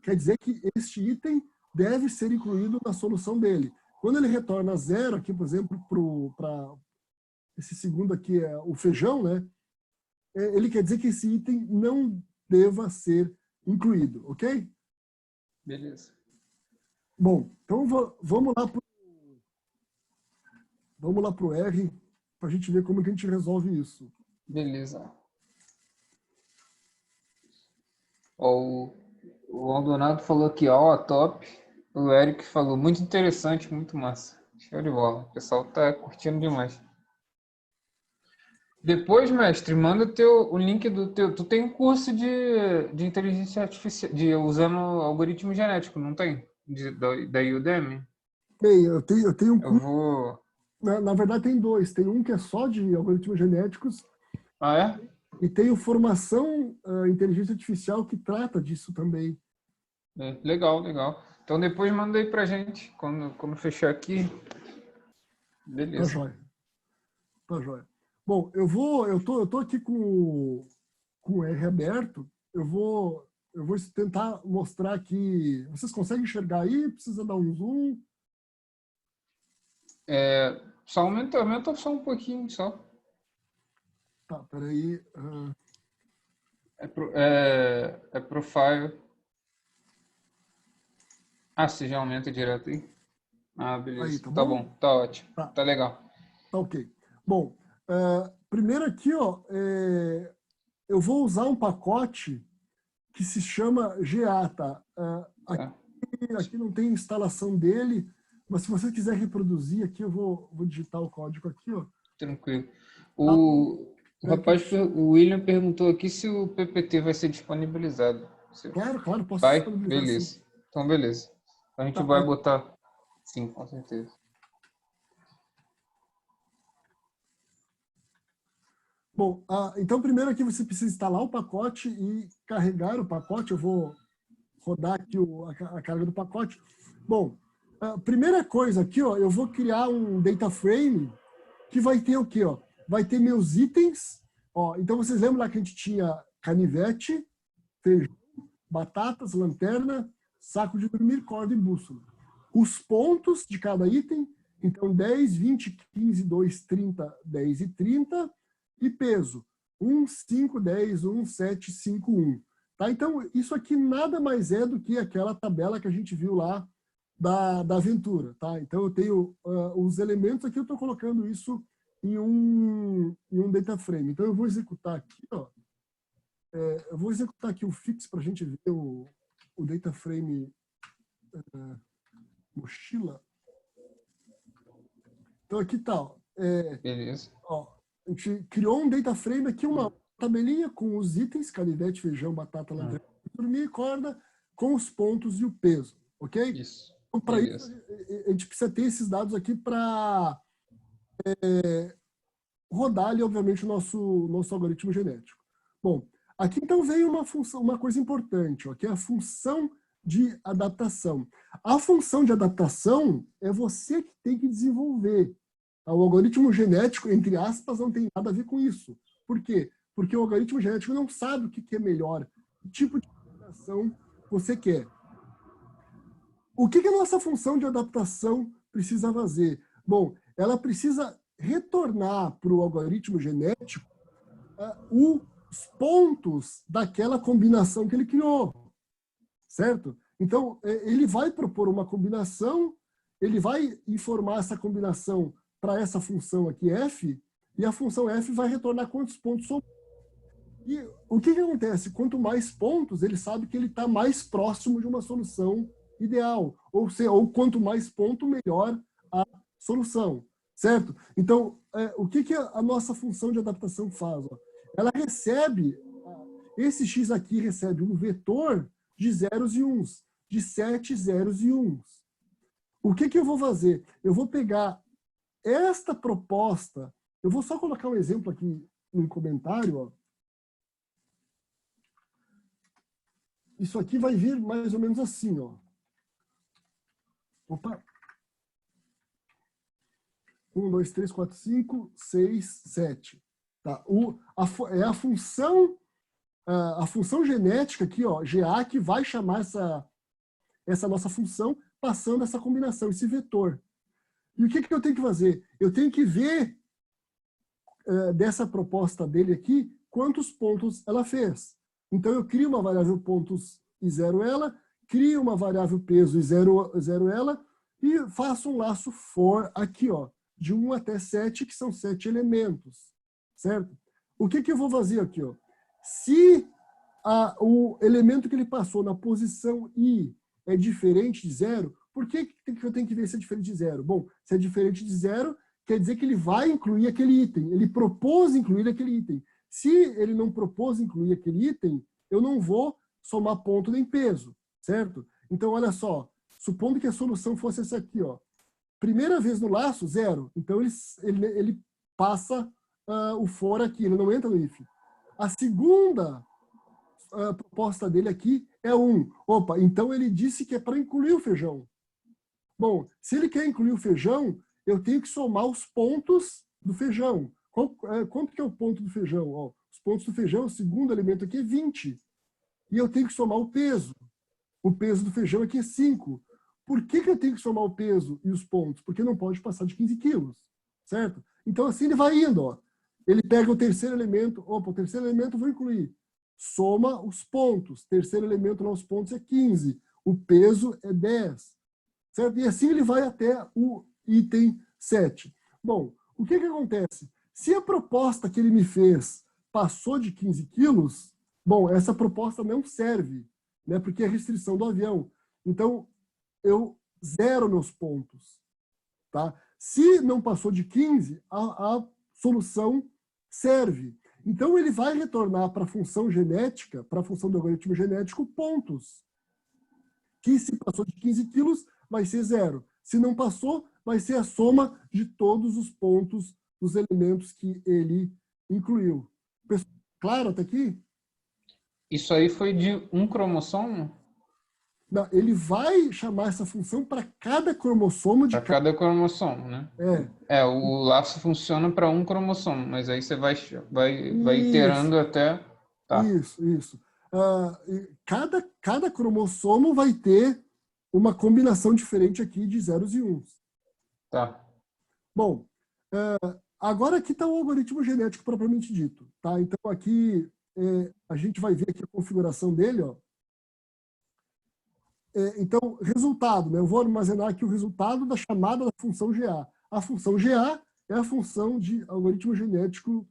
quer dizer que este item deve ser incluído na solução dele. Quando ele retorna 0 aqui, por exemplo, para esse segundo aqui é o feijão, né? Ele quer dizer que esse item não deva ser incluído, ok? Beleza. Bom, então vamos lá pro R para a gente ver como que a gente resolve isso. Beleza. O Aldonado falou aqui, ó, top. O Eric falou, muito interessante, muito massa. Show de bola. O pessoal tá curtindo demais. Depois, mestre, manda o link do teu... Tu tem um curso de inteligência artificial, usando algoritmo genético, não tem? Da Udemy? Tem, eu tenho um curso. Eu vou... Na verdade, tem 2. Tem um que é só de algoritmos genéticos. Ah, é? E tem o Formação Inteligência Artificial que trata disso também. Legal. Então depois manda aí pra gente, quando fechar aqui. Beleza. Tá joia. Bom, eu tô aqui com o R aberto. Eu vou tentar mostrar aqui. Vocês conseguem enxergar aí? Precisa dar um zoom? Só aumenta só um pouquinho, só. Tá, peraí. É profile. Você já aumenta direto aí? Beleza. Aí, tá bom, tá ótimo. Tá legal. Tá ok. Bom, primeiro aqui, ó, eu vou usar um pacote que se chama GA, tá? Aqui não tem instalação dele, mas se você quiser reproduzir aqui, eu vou digitar o código aqui, ó. Tranquilo. O rapaz, o William perguntou aqui se o PPT vai ser disponibilizado. Claro, posso Vai? disponibilizar, Beleza. sim. Então, beleza. A gente Tá, vai botar... Sim, com certeza. Bom, então primeiro aqui você precisa instalar o pacote e carregar o pacote. Eu vou rodar aqui a carga do pacote. Bom, a primeira coisa aqui, ó, eu vou criar um data frame que vai ter o quê? Ó? Vai ter meus itens. Ó, então vocês lembram lá que a gente tinha canivete, feijão, batatas, lanterna, saco de dormir, corda e bússola. Os pontos de cada item, então 10, 20, 15, 2, 30, 10 e 30, e peso, 1, 5, 10, 1, 7, 5, 1. Tá? Então, isso aqui nada mais é do que aquela tabela que a gente viu lá da aventura. Tá? Então, eu tenho os elementos aqui, eu estou colocando isso em um data frame. Então, eu vou executar aqui, ó. Eu vou executar aqui o fix para a gente ver o data frame mochila. Então, aqui tá. Ó, Beleza. ó, a gente criou um data frame aqui, uma tabelinha com os itens, canivete, feijão, batata, lanterna, dormir, corda, com os pontos e o peso, ok? Isso. Então, para isso, a gente precisa ter esses dados aqui para rodar ali, obviamente, o nosso algoritmo genético. Bom, aqui então veio uma coisa importante, ó, que é a função de adaptação. A função de adaptação é você que tem que desenvolver. O algoritmo genético, entre aspas, não tem nada a ver com isso. Por quê? Porque o algoritmo genético não sabe o que é melhor, que tipo de adaptação você quer. O que a nossa função de adaptação precisa fazer? Bom, ela precisa retornar para o algoritmo genético os pontos daquela combinação que ele criou, certo? Então, ele vai propor uma combinação, ele vai informar essa combinação para essa função aqui, f, e a função f vai retornar quantos pontos são. E o que acontece? Quanto mais pontos, ele sabe que ele está mais próximo de uma solução ideal. Ou quanto mais ponto, melhor a solução. Certo? Então, o que a nossa função de adaptação faz? Ó? Ela recebe, esse x aqui recebe um vetor de zeros e uns, de 7 zeros e uns. O que eu vou fazer? Eu vou pegar esta proposta, eu vou só colocar um exemplo aqui no comentário. Ó. Isso aqui vai vir mais ou menos assim. Ó. Opa! 1, 2, 3, 4, 5, 6, 7. Tá? É a função genética aqui, ó, GA, que vai chamar essa nossa função passando essa combinação, esse vetor. E o que eu tenho que fazer? Eu tenho que ver dessa proposta dele aqui quantos pontos ela fez. Então, eu crio uma variável pontos e zero ela, crio uma variável peso e zero ela, e faço um laço for aqui, ó, de 1 até 7, que são 7 elementos, certo? O que eu vou fazer aqui? Ó? Se o elemento que ele passou na posição I é diferente de 0, por que eu tenho que ver se é diferente de 0? Bom, se é diferente de 0, quer dizer que ele vai incluir aquele item. Ele propôs incluir aquele item. Se ele não propôs incluir aquele item, eu não vou somar ponto nem peso, certo? Então, olha só, supondo que a solução fosse essa aqui, ó. Primeira vez no laço, 0. Então, ele passa o for aqui, ele não entra no if. A segunda proposta dele aqui é 1. Opa, então ele disse que é para incluir o feijão. Bom, se ele quer incluir o feijão, eu tenho que somar os pontos do feijão. Quanto que é o ponto do feijão? Ó, os pontos do feijão, o segundo elemento aqui é 20. E eu tenho que somar o peso. O peso do feijão aqui é 5. Por que eu tenho que somar o peso e os pontos? Porque não pode passar de 15 quilos, certo? Então, assim ele vai indo. Ó. Ele pega o terceiro elemento. Opa, o terceiro elemento eu vou incluir. Soma os pontos. Terceiro elemento lá, os pontos é 15. O peso é 10. Certo? E assim ele vai até o item 7. Bom, o que acontece? Se a proposta que ele me fez passou de 15 quilos, bom, essa proposta não serve, né? Porque é restrição do avião. Então, eu zero meus pontos. Tá? Se não passou de 15, a solução serve. Então, ele vai retornar para a função genética, para a função do algoritmo genético, pontos. Que se passou de 15 quilos, vai ser 0. Se não passou, vai ser a soma de todos os pontos dos elementos que ele incluiu. Claro até aqui? Isso aí foi de um cromossomo? Não, ele vai chamar essa função para cada cromossomo de Para cada cromossomo, né? O laço funciona para um cromossomo, mas aí você vai iterando até... Tá. Isso. Cada cromossomo vai ter uma combinação diferente aqui de zeros e uns. Tá. Bom, agora aqui está o algoritmo genético propriamente dito. Tá? Então aqui a gente vai ver aqui a configuração dele. Ó. Então, resultado. Né? Eu vou armazenar aqui o resultado da chamada da função GA. A função GA é a função de algoritmo genético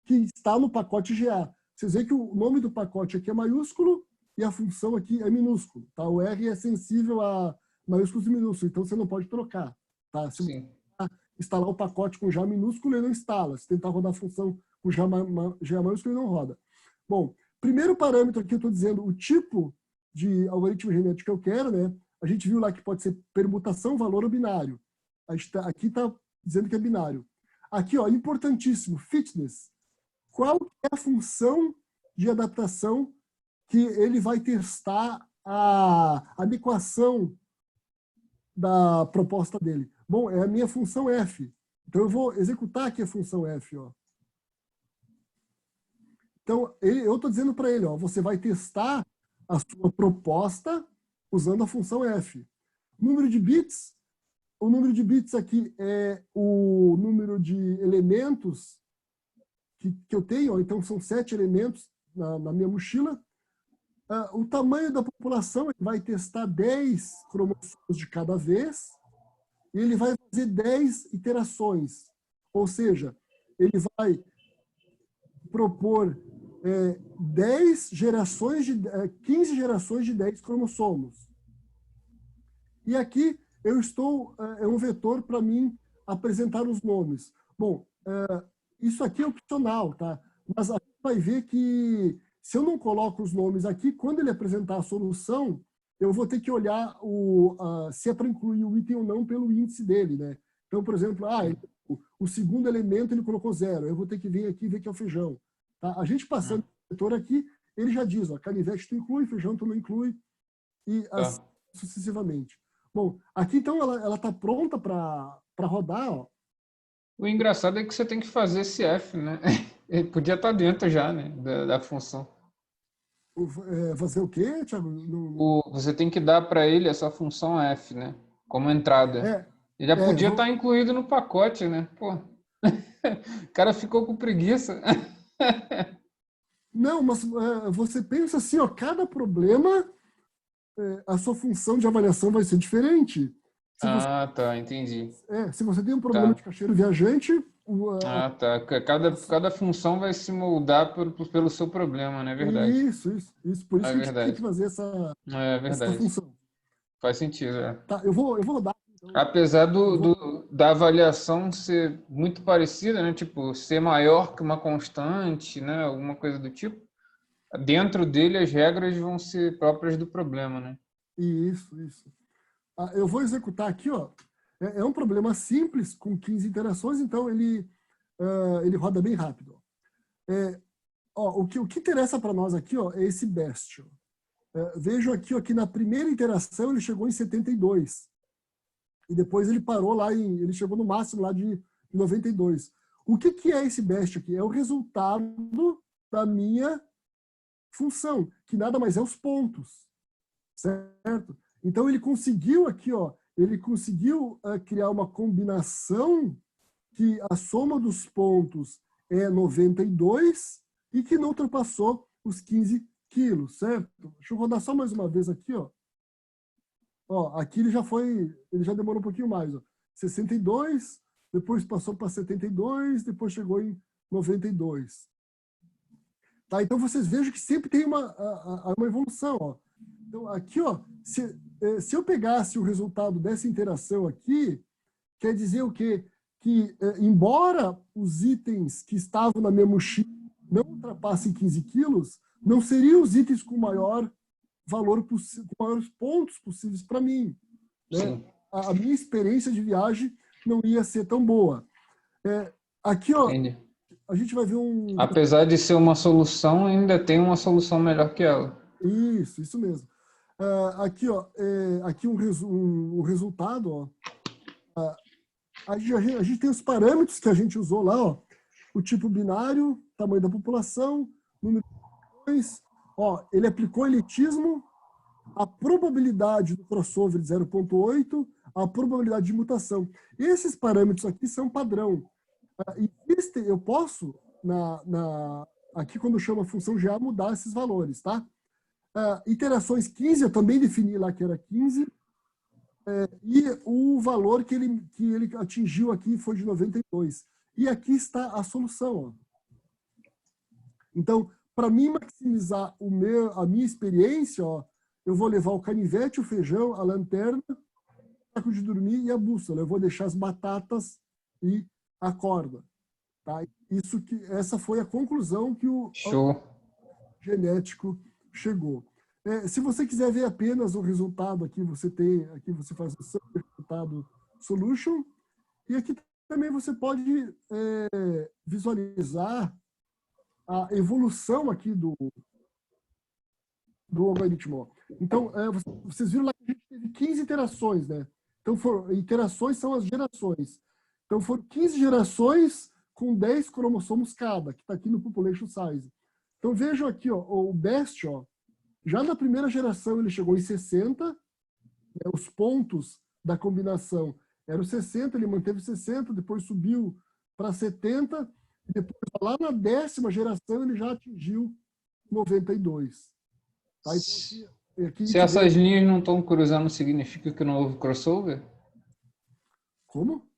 que está no pacote GA. Vocês veem que o nome do pacote aqui é maiúsculo e a função aqui é minúsculo. Tá? O R é sensível a maiúsculos e minúsculos, então você não pode trocar. Tá? Se você instalar o pacote com GA minúsculo, ele não instala. Se tentar rodar a função com GA maiúsculo, ele não roda. Bom, primeiro parâmetro aqui eu estou dizendo o tipo de algoritmo genético que eu quero. Né? A gente viu lá que pode ser permutação, valor ou binário. Aqui está dizendo que é binário. Aqui, ó, importantíssimo, fitness. Qual é a função de adaptação que ele vai testar a adequação da proposta dele? Bom, é a minha função f. Então, eu vou executar aqui a função f. Ó. Então, eu estou dizendo para ele, ó, você vai testar a sua proposta usando a função f. Número de bits. O número de bits aqui é o número de elementos que eu tenho. Ó. Então, são 7 elementos na minha mochila. O tamanho da população, ele vai testar 10 cromossomos de cada vez. E ele vai fazer 10 iterações. Ou seja, ele vai propor 10 gerações de 15 gerações de 10 cromossomos. E aqui eu estou é um vetor para mim apresentar os nomes. Bom, isso aqui é opcional, tá? Mas a gente vai ver que se eu não coloco os nomes aqui, quando ele apresentar a solução, eu vou ter que olhar se é para incluir o item ou não pelo índice dele, né? Então, por exemplo, o segundo elemento ele colocou 0. Eu vou ter que vir aqui e ver que é o feijão. Tá? A gente passando o vetor aqui, ele já diz, ó, canivete tu inclui, feijão tu não inclui, e assim sucessivamente. Bom, aqui então ela está pronta para rodar. Ó. O engraçado é que você tem que fazer esse F, né? Ele podia estar dentro já, né, da função. Fazer o quê, Thiago? Você tem que dar para ele essa função F, né? Como entrada. Ele já podia estar incluído no pacote, né? Pô, o cara ficou com preguiça. Não, mas você pensa assim, ó, cada problema, a sua função de avaliação vai ser diferente. Tá, entendi. Se você tem um problema de caixeiro viajante... tá. Cada função vai se moldar pelo seu problema, não é verdade? Isso. Por isso que a gente tem que fazer essa função. Faz sentido, Tá, eu vou rodar. Então. Apesar da avaliação ser muito parecida, né? Tipo, ser maior que uma constante, né? Alguma coisa do tipo. Dentro dele, as regras vão ser próprias do problema, né? Isso. Eu vou executar aqui, ó. É um problema simples, com 15 interações, então ele roda bem rápido. O que interessa para nós aqui, ó, é esse best. Vejo aqui, ó, que na primeira interação ele chegou em 72. E depois ele parou lá, ele chegou no máximo lá de 92. O que é esse best aqui? É o resultado da minha função, que nada mais é os pontos. Certo? Então ele conseguiu aqui, ó, criar uma combinação que a soma dos pontos é 92 e que não ultrapassou os 15 quilos, certo? Deixa eu rodar só mais uma vez aqui, ó. Aqui ele já demorou um pouquinho mais, ó. 62, depois passou para 72, depois chegou em 92. Tá? Então vocês vejam que sempre tem uma evolução, ó. Então aqui, ó, se eu pegasse o resultado dessa interação aqui, quer dizer o quê? que, embora os itens que estavam na minha mochila não ultrapassem 15 quilos, não seriam os itens com maior valor, com maiores pontos possíveis para mim, né? A minha experiência de viagem não ia ser tão boa. Aqui, ó, Entendi. a gente vai ver um... Apesar de ser uma solução, ainda tem uma solução melhor que ela. Isso mesmo. Aqui, ó, aqui um resultado, ó. A gente tem os parâmetros que a gente usou lá, ó. O tipo binário, tamanho da população, número de populações. Ó, ele aplicou elitismo, a probabilidade do crossover de 0,8, a probabilidade de mutação. Esses parâmetros aqui são padrão. Eu posso, aqui quando eu chamo a função GA, mudar esses valores, tá? Interações 15, eu também defini lá que era 15. E o valor que ele atingiu aqui foi de 92. E aqui está a solução. Ó. Então, para mim maximizar a minha experiência, ó, eu vou levar o canivete, o feijão, a lanterna, o saco de dormir e a bússola. Eu vou deixar as batatas e a corda. Tá? Essa foi a conclusão que o genético chegou. Se você quiser ver apenas o resultado, aqui você faz o seu resultado solution, e aqui também você pode visualizar a evolução aqui do algoritmo. Então, vocês viram lá que a gente teve 15 interações, né? Então, interações são as gerações. Então, foram 15 gerações com 10 cromossomos cada, que está aqui no population size. Então, vejam aqui, ó, o BEST, ó, já na primeira geração ele chegou em 60, né, os pontos da combinação eram 60, ele manteve 60, depois subiu para 70, e depois lá na 10ª geração ele já atingiu 92. Tá? Então, aqui se essas linhas não estão cruzando, significa que não houve crossover? Como?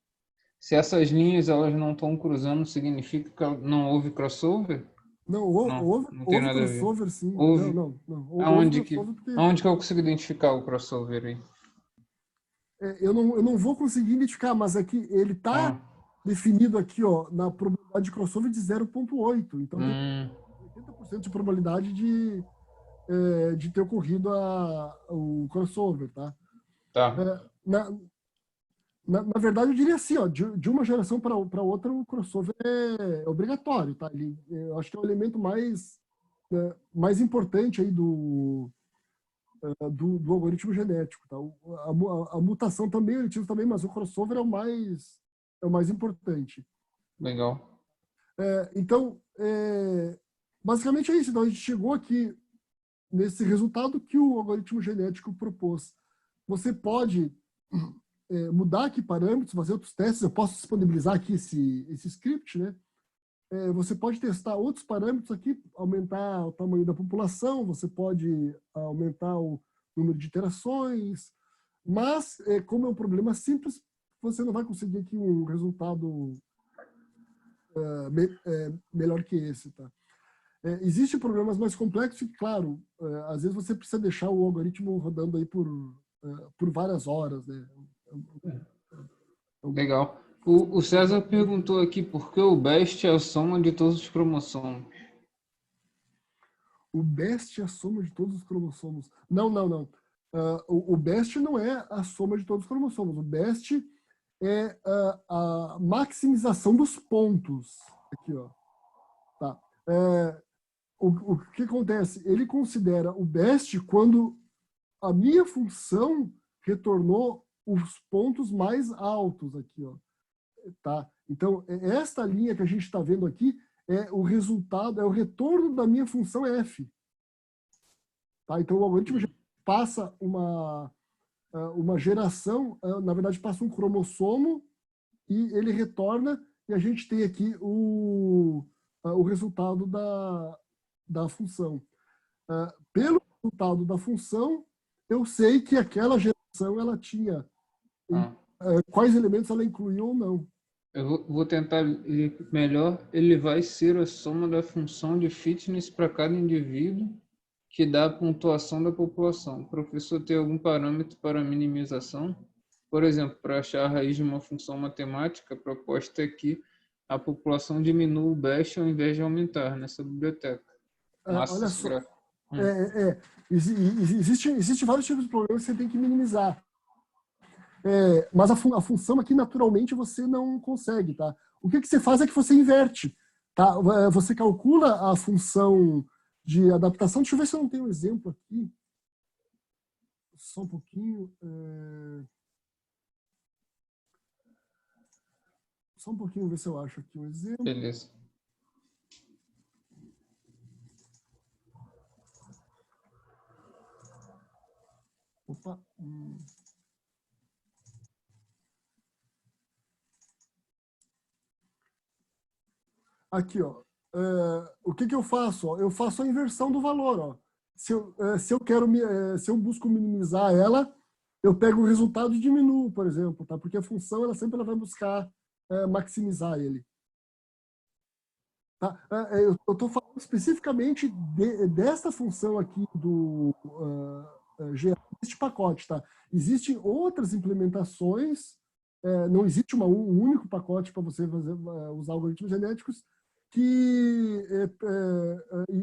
Se essas linhas elas não estão cruzando, significa que não houve crossover? Não, houve crossover, sim. Houve. Não. Aonde que eu consigo identificar o crossover aí? Eu não vou conseguir identificar, mas aqui ele está definido aqui, ó, na probabilidade de crossover de 0,8. Então, tem 80% de probabilidade de ter ocorrido o crossover, tá? Tá. Na verdade, eu diria assim, ó, de uma geração para outra, o crossover é obrigatório, tá? Eu acho que é o elemento mais importante aí do algoritmo genético, tá? A mutação também, o elitismo também, mas o crossover é o mais importante. Legal. Então, basicamente é isso. Então, a gente chegou aqui nesse resultado que o algoritmo genético propôs. Você pode mudar aqui parâmetros, fazer outros testes. Eu posso disponibilizar aqui esse script, né? Você pode testar outros parâmetros aqui, aumentar o tamanho da população, você pode aumentar o número de interações, mas como é um problema simples, você não vai conseguir aqui um resultado melhor que esse, tá? Existem problemas mais complexos e, claro, às vezes você precisa deixar o algoritmo rodando aí por várias horas, né? Legal. O César perguntou aqui por que o BEST é a soma de todos os cromossomos. O BEST é a soma de todos os cromossomos. Não. O BEST não é a soma de todos os cromossomos. O BEST é a maximização dos pontos. Aqui, ó. Tá. O que acontece? Ele considera o BEST quando a minha função retornou os pontos mais altos aqui, ó. Tá? Então, esta linha que a gente está vendo aqui é o resultado, é o retorno da minha função f. Tá? Então, o algoritmo passa uma geração, na verdade, passa um cromossomo e ele retorna, e a gente tem aqui o resultado da função. Pelo resultado da função, eu sei que aquela geração ela tinha quais elementos ela incluiu ou não. Eu vou tentar melhor. Ele vai ser a soma da função de fitness para cada indivíduo que dá a pontuação da população. O professor tem algum parâmetro para minimização? por exemplo, para achar a raiz de uma função matemática, a proposta é que a população diminua o best ao invés de aumentar nessa biblioteca. Massa Olha esse só, gráfico. existe vários tipos de problemas que você tem que minimizar. Mas a função aqui, naturalmente, você não consegue, tá? O que você faz é que você inverte, tá? Você calcula a função de adaptação. Deixa eu ver se eu não tenho um exemplo aqui. Só um pouquinho. Só um pouquinho, ver se eu acho aqui um exemplo. Beleza. Opa. Aqui, ó. O que eu faço? Ó? Eu faço a inversão do valor. Ó. Se eu busco minimizar ela, eu pego o resultado e diminuo, por exemplo, tá? Porque a função ela sempre vai buscar maximizar ele. Tá? Eu estou falando especificamente desta função aqui do este pacote. Tá? Existem outras implementações, não existe um único pacote para você usar algoritmos genéticos, que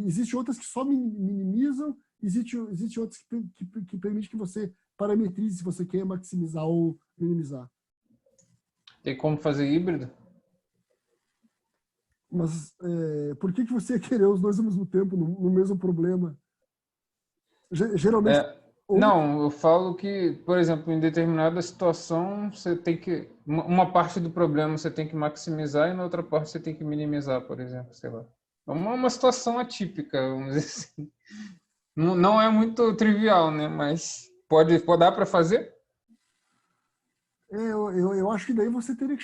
existem outras que só minimizam, existe outras que permitem que você parametrize se você quer maximizar ou minimizar. Tem como fazer híbrido? Mas por que você ia querer os dois ao mesmo tempo, no mesmo problema? Geralmente... Não, eu falo que, por exemplo, em determinada situação, você tem que... Uma parte do problema você tem que maximizar e na outra parte você tem que minimizar, por exemplo, sei lá. É uma situação atípica, vamos dizer assim. Não é muito trivial, né? Mas pode dar para fazer? Eu acho que daí você teria que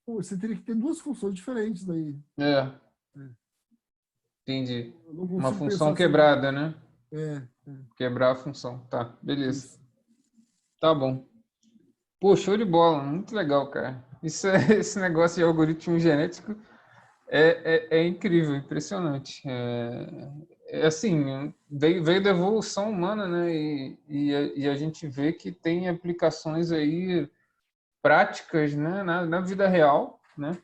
você teria que ter duas funções diferentes daí. Entendi. Eu não consigo Uma função pensar quebrada, né? É. Quebrar a função. Tá, beleza. Isso. Tá bom. Pô, show de bola. Muito legal, cara. Esse negócio de algoritmo genético é incrível, impressionante. Assim, veio da evolução humana, né? E a gente vê que tem aplicações aí práticas, né? Na vida real, né?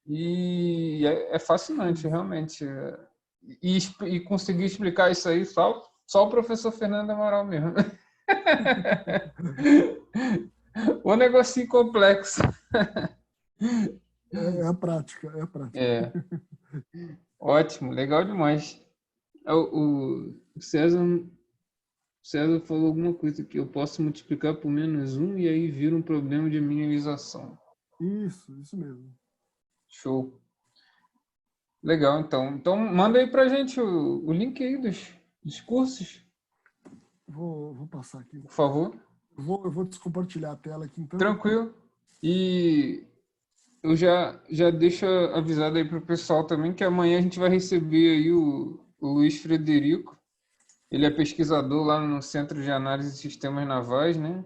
E é fascinante, realmente. E conseguir explicar isso aí só o professor Fernando Amaral mesmo. O negocinho complexo. É a prática. Ótimo, legal demais. O César falou alguma coisa que eu posso multiplicar por -1 e aí vira um problema de minimização. Isso mesmo. Show. Legal, então. Então, manda aí pra gente o link aí dos cursos. Vou passar aqui. Por favor. Eu vou descompartilhar a tela aqui, então. Tranquilo. E eu já deixo avisado aí pro pessoal também que amanhã a gente vai receber aí o Luiz Frederico. Ele é pesquisador lá no Centro de Análise de Sistemas Navais, né?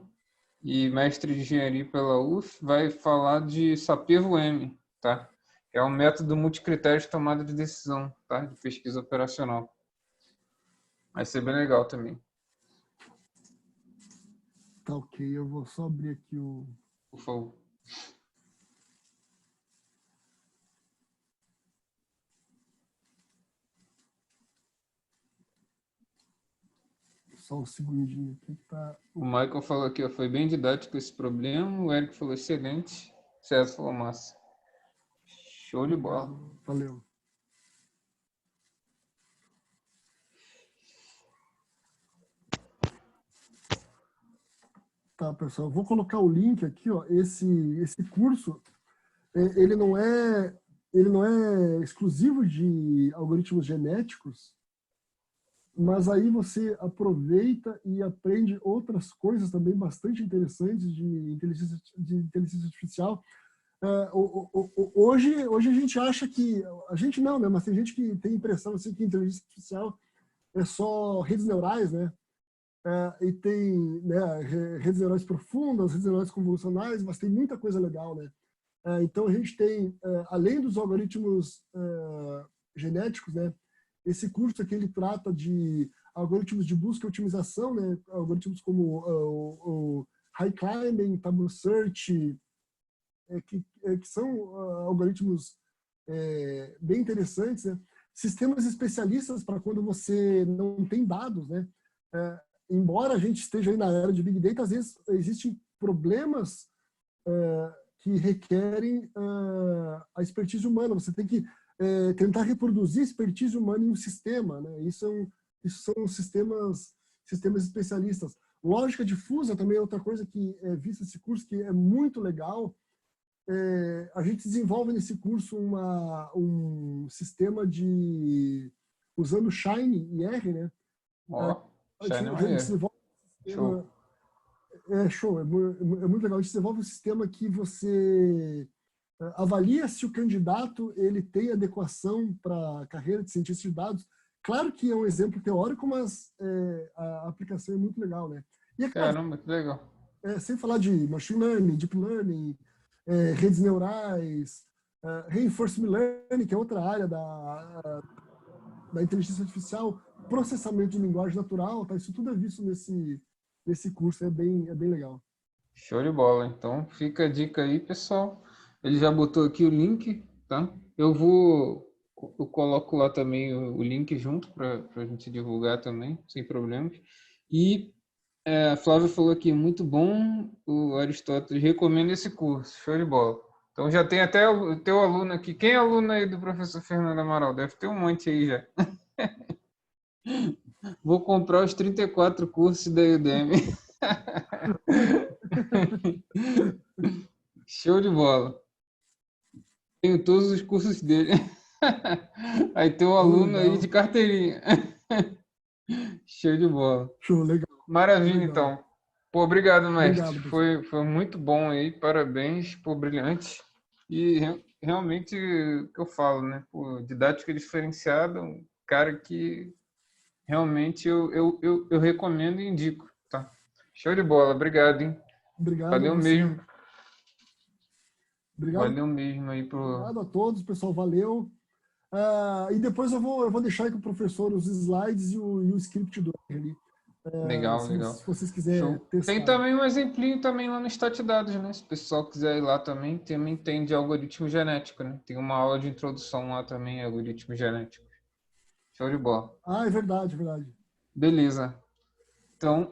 E mestre de engenharia pela UF. Vai falar de SAPEVO-M, tá? É um método multicritério de tomada de decisão, tá? De pesquisa operacional. Vai ser bem legal também. Tá ok, eu vou só abrir aqui o... Por favor. Só um segundinho aqui que tá... O Michael falou aqui, ó, foi bem didático esse problema. O Eric falou excelente. O César falou massa. Show de bola. Valeu. Tá, pessoal, eu vou colocar o link aqui, ó. Esse curso, ele não é exclusivo de algoritmos genéticos, mas aí você aproveita e aprende outras coisas também bastante interessantes de inteligência artificial. Hoje a gente acha que... A gente não, né? Mas tem gente que tem a impressão assim, que inteligência artificial é só redes neurais, né? E tem, né, redes neurais profundas, redes neurais convolucionais, mas tem muita coisa legal, né? Então a gente tem, além dos algoritmos genéticos, né? Esse curso aqui ele trata de algoritmos de busca e otimização, né? Algoritmos como High Climbing, Table Search, que são algoritmos bem interessantes, né? Sistemas especialistas para quando você não tem dados, né? Embora a gente esteja aí na era de Big Data, às vezes existem problemas que requerem a expertise humana. Você tem que tentar reproduzir a expertise humana em um sistema, né? Isso são sistemas especialistas. Lógica difusa também é outra coisa que é vista nesse curso, que é muito legal. A gente desenvolve nesse curso um sistema usando Shine e R, né? Shine A gente desenvolve um sistema, show, é muito legal. A gente desenvolve um sistema que você avalia se o candidato ele tem adequação para a carreira de cientista de dados. Claro que é um exemplo teórico, mas a aplicação é muito legal, né? E Caramba, que legal. Sem falar de machine learning, deep learning, redes neurais, reinforcement learning, que é outra área da inteligência artificial, processamento de linguagem natural, tá? Isso tudo é visto nesse curso, é bem legal. Show de bola. Então, fica a dica aí, pessoal. Ele já botou aqui o link, tá? Eu coloco lá também o link junto para a gente divulgar também, sem problemas. E a Flávia falou aqui, muito bom, o Aristóteles recomenda esse curso, show de bola. Então já tem até o teu aluno aqui. Quem é aluno aí do professor Fernando Amaral? Deve ter um monte aí já. Vou comprar os 34 cursos da Udemy. Show de bola. Tenho todos os cursos dele. Aí tem um aluno aí de carteirinha. Show de bola. Show, legal. Maravilha, legal. então. Pô, obrigado, mestre. Obrigado, foi muito bom aí, parabéns, pô, brilhante. E realmente, o que eu falo, né? Pô, didática diferenciada, um cara que realmente eu recomendo e indico, tá? Show de bola, obrigado, hein? Obrigado. Valeu mesmo. Obrigado. Valeu mesmo aí Obrigado a todos, pessoal, valeu. E depois eu vou deixar aí com o professor os slides e o script do ali. Legal. Se vocês quiserem testar. Tem também um exemplinho também lá no Statdados, né? Se o pessoal quiser ir lá também tem de algoritmo genético, né? Tem uma aula de introdução lá também, algoritmo genético. Show de bola. É verdade. Beleza. Então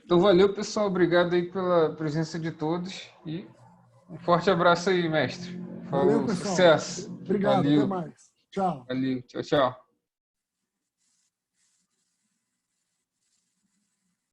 valeu, pessoal. Obrigado aí pela presença de todos e um forte abraço aí, mestre. Valeu, pessoal. Sucesso. Obrigado, Valeu. até mais. Tchau. Valeu, tchau.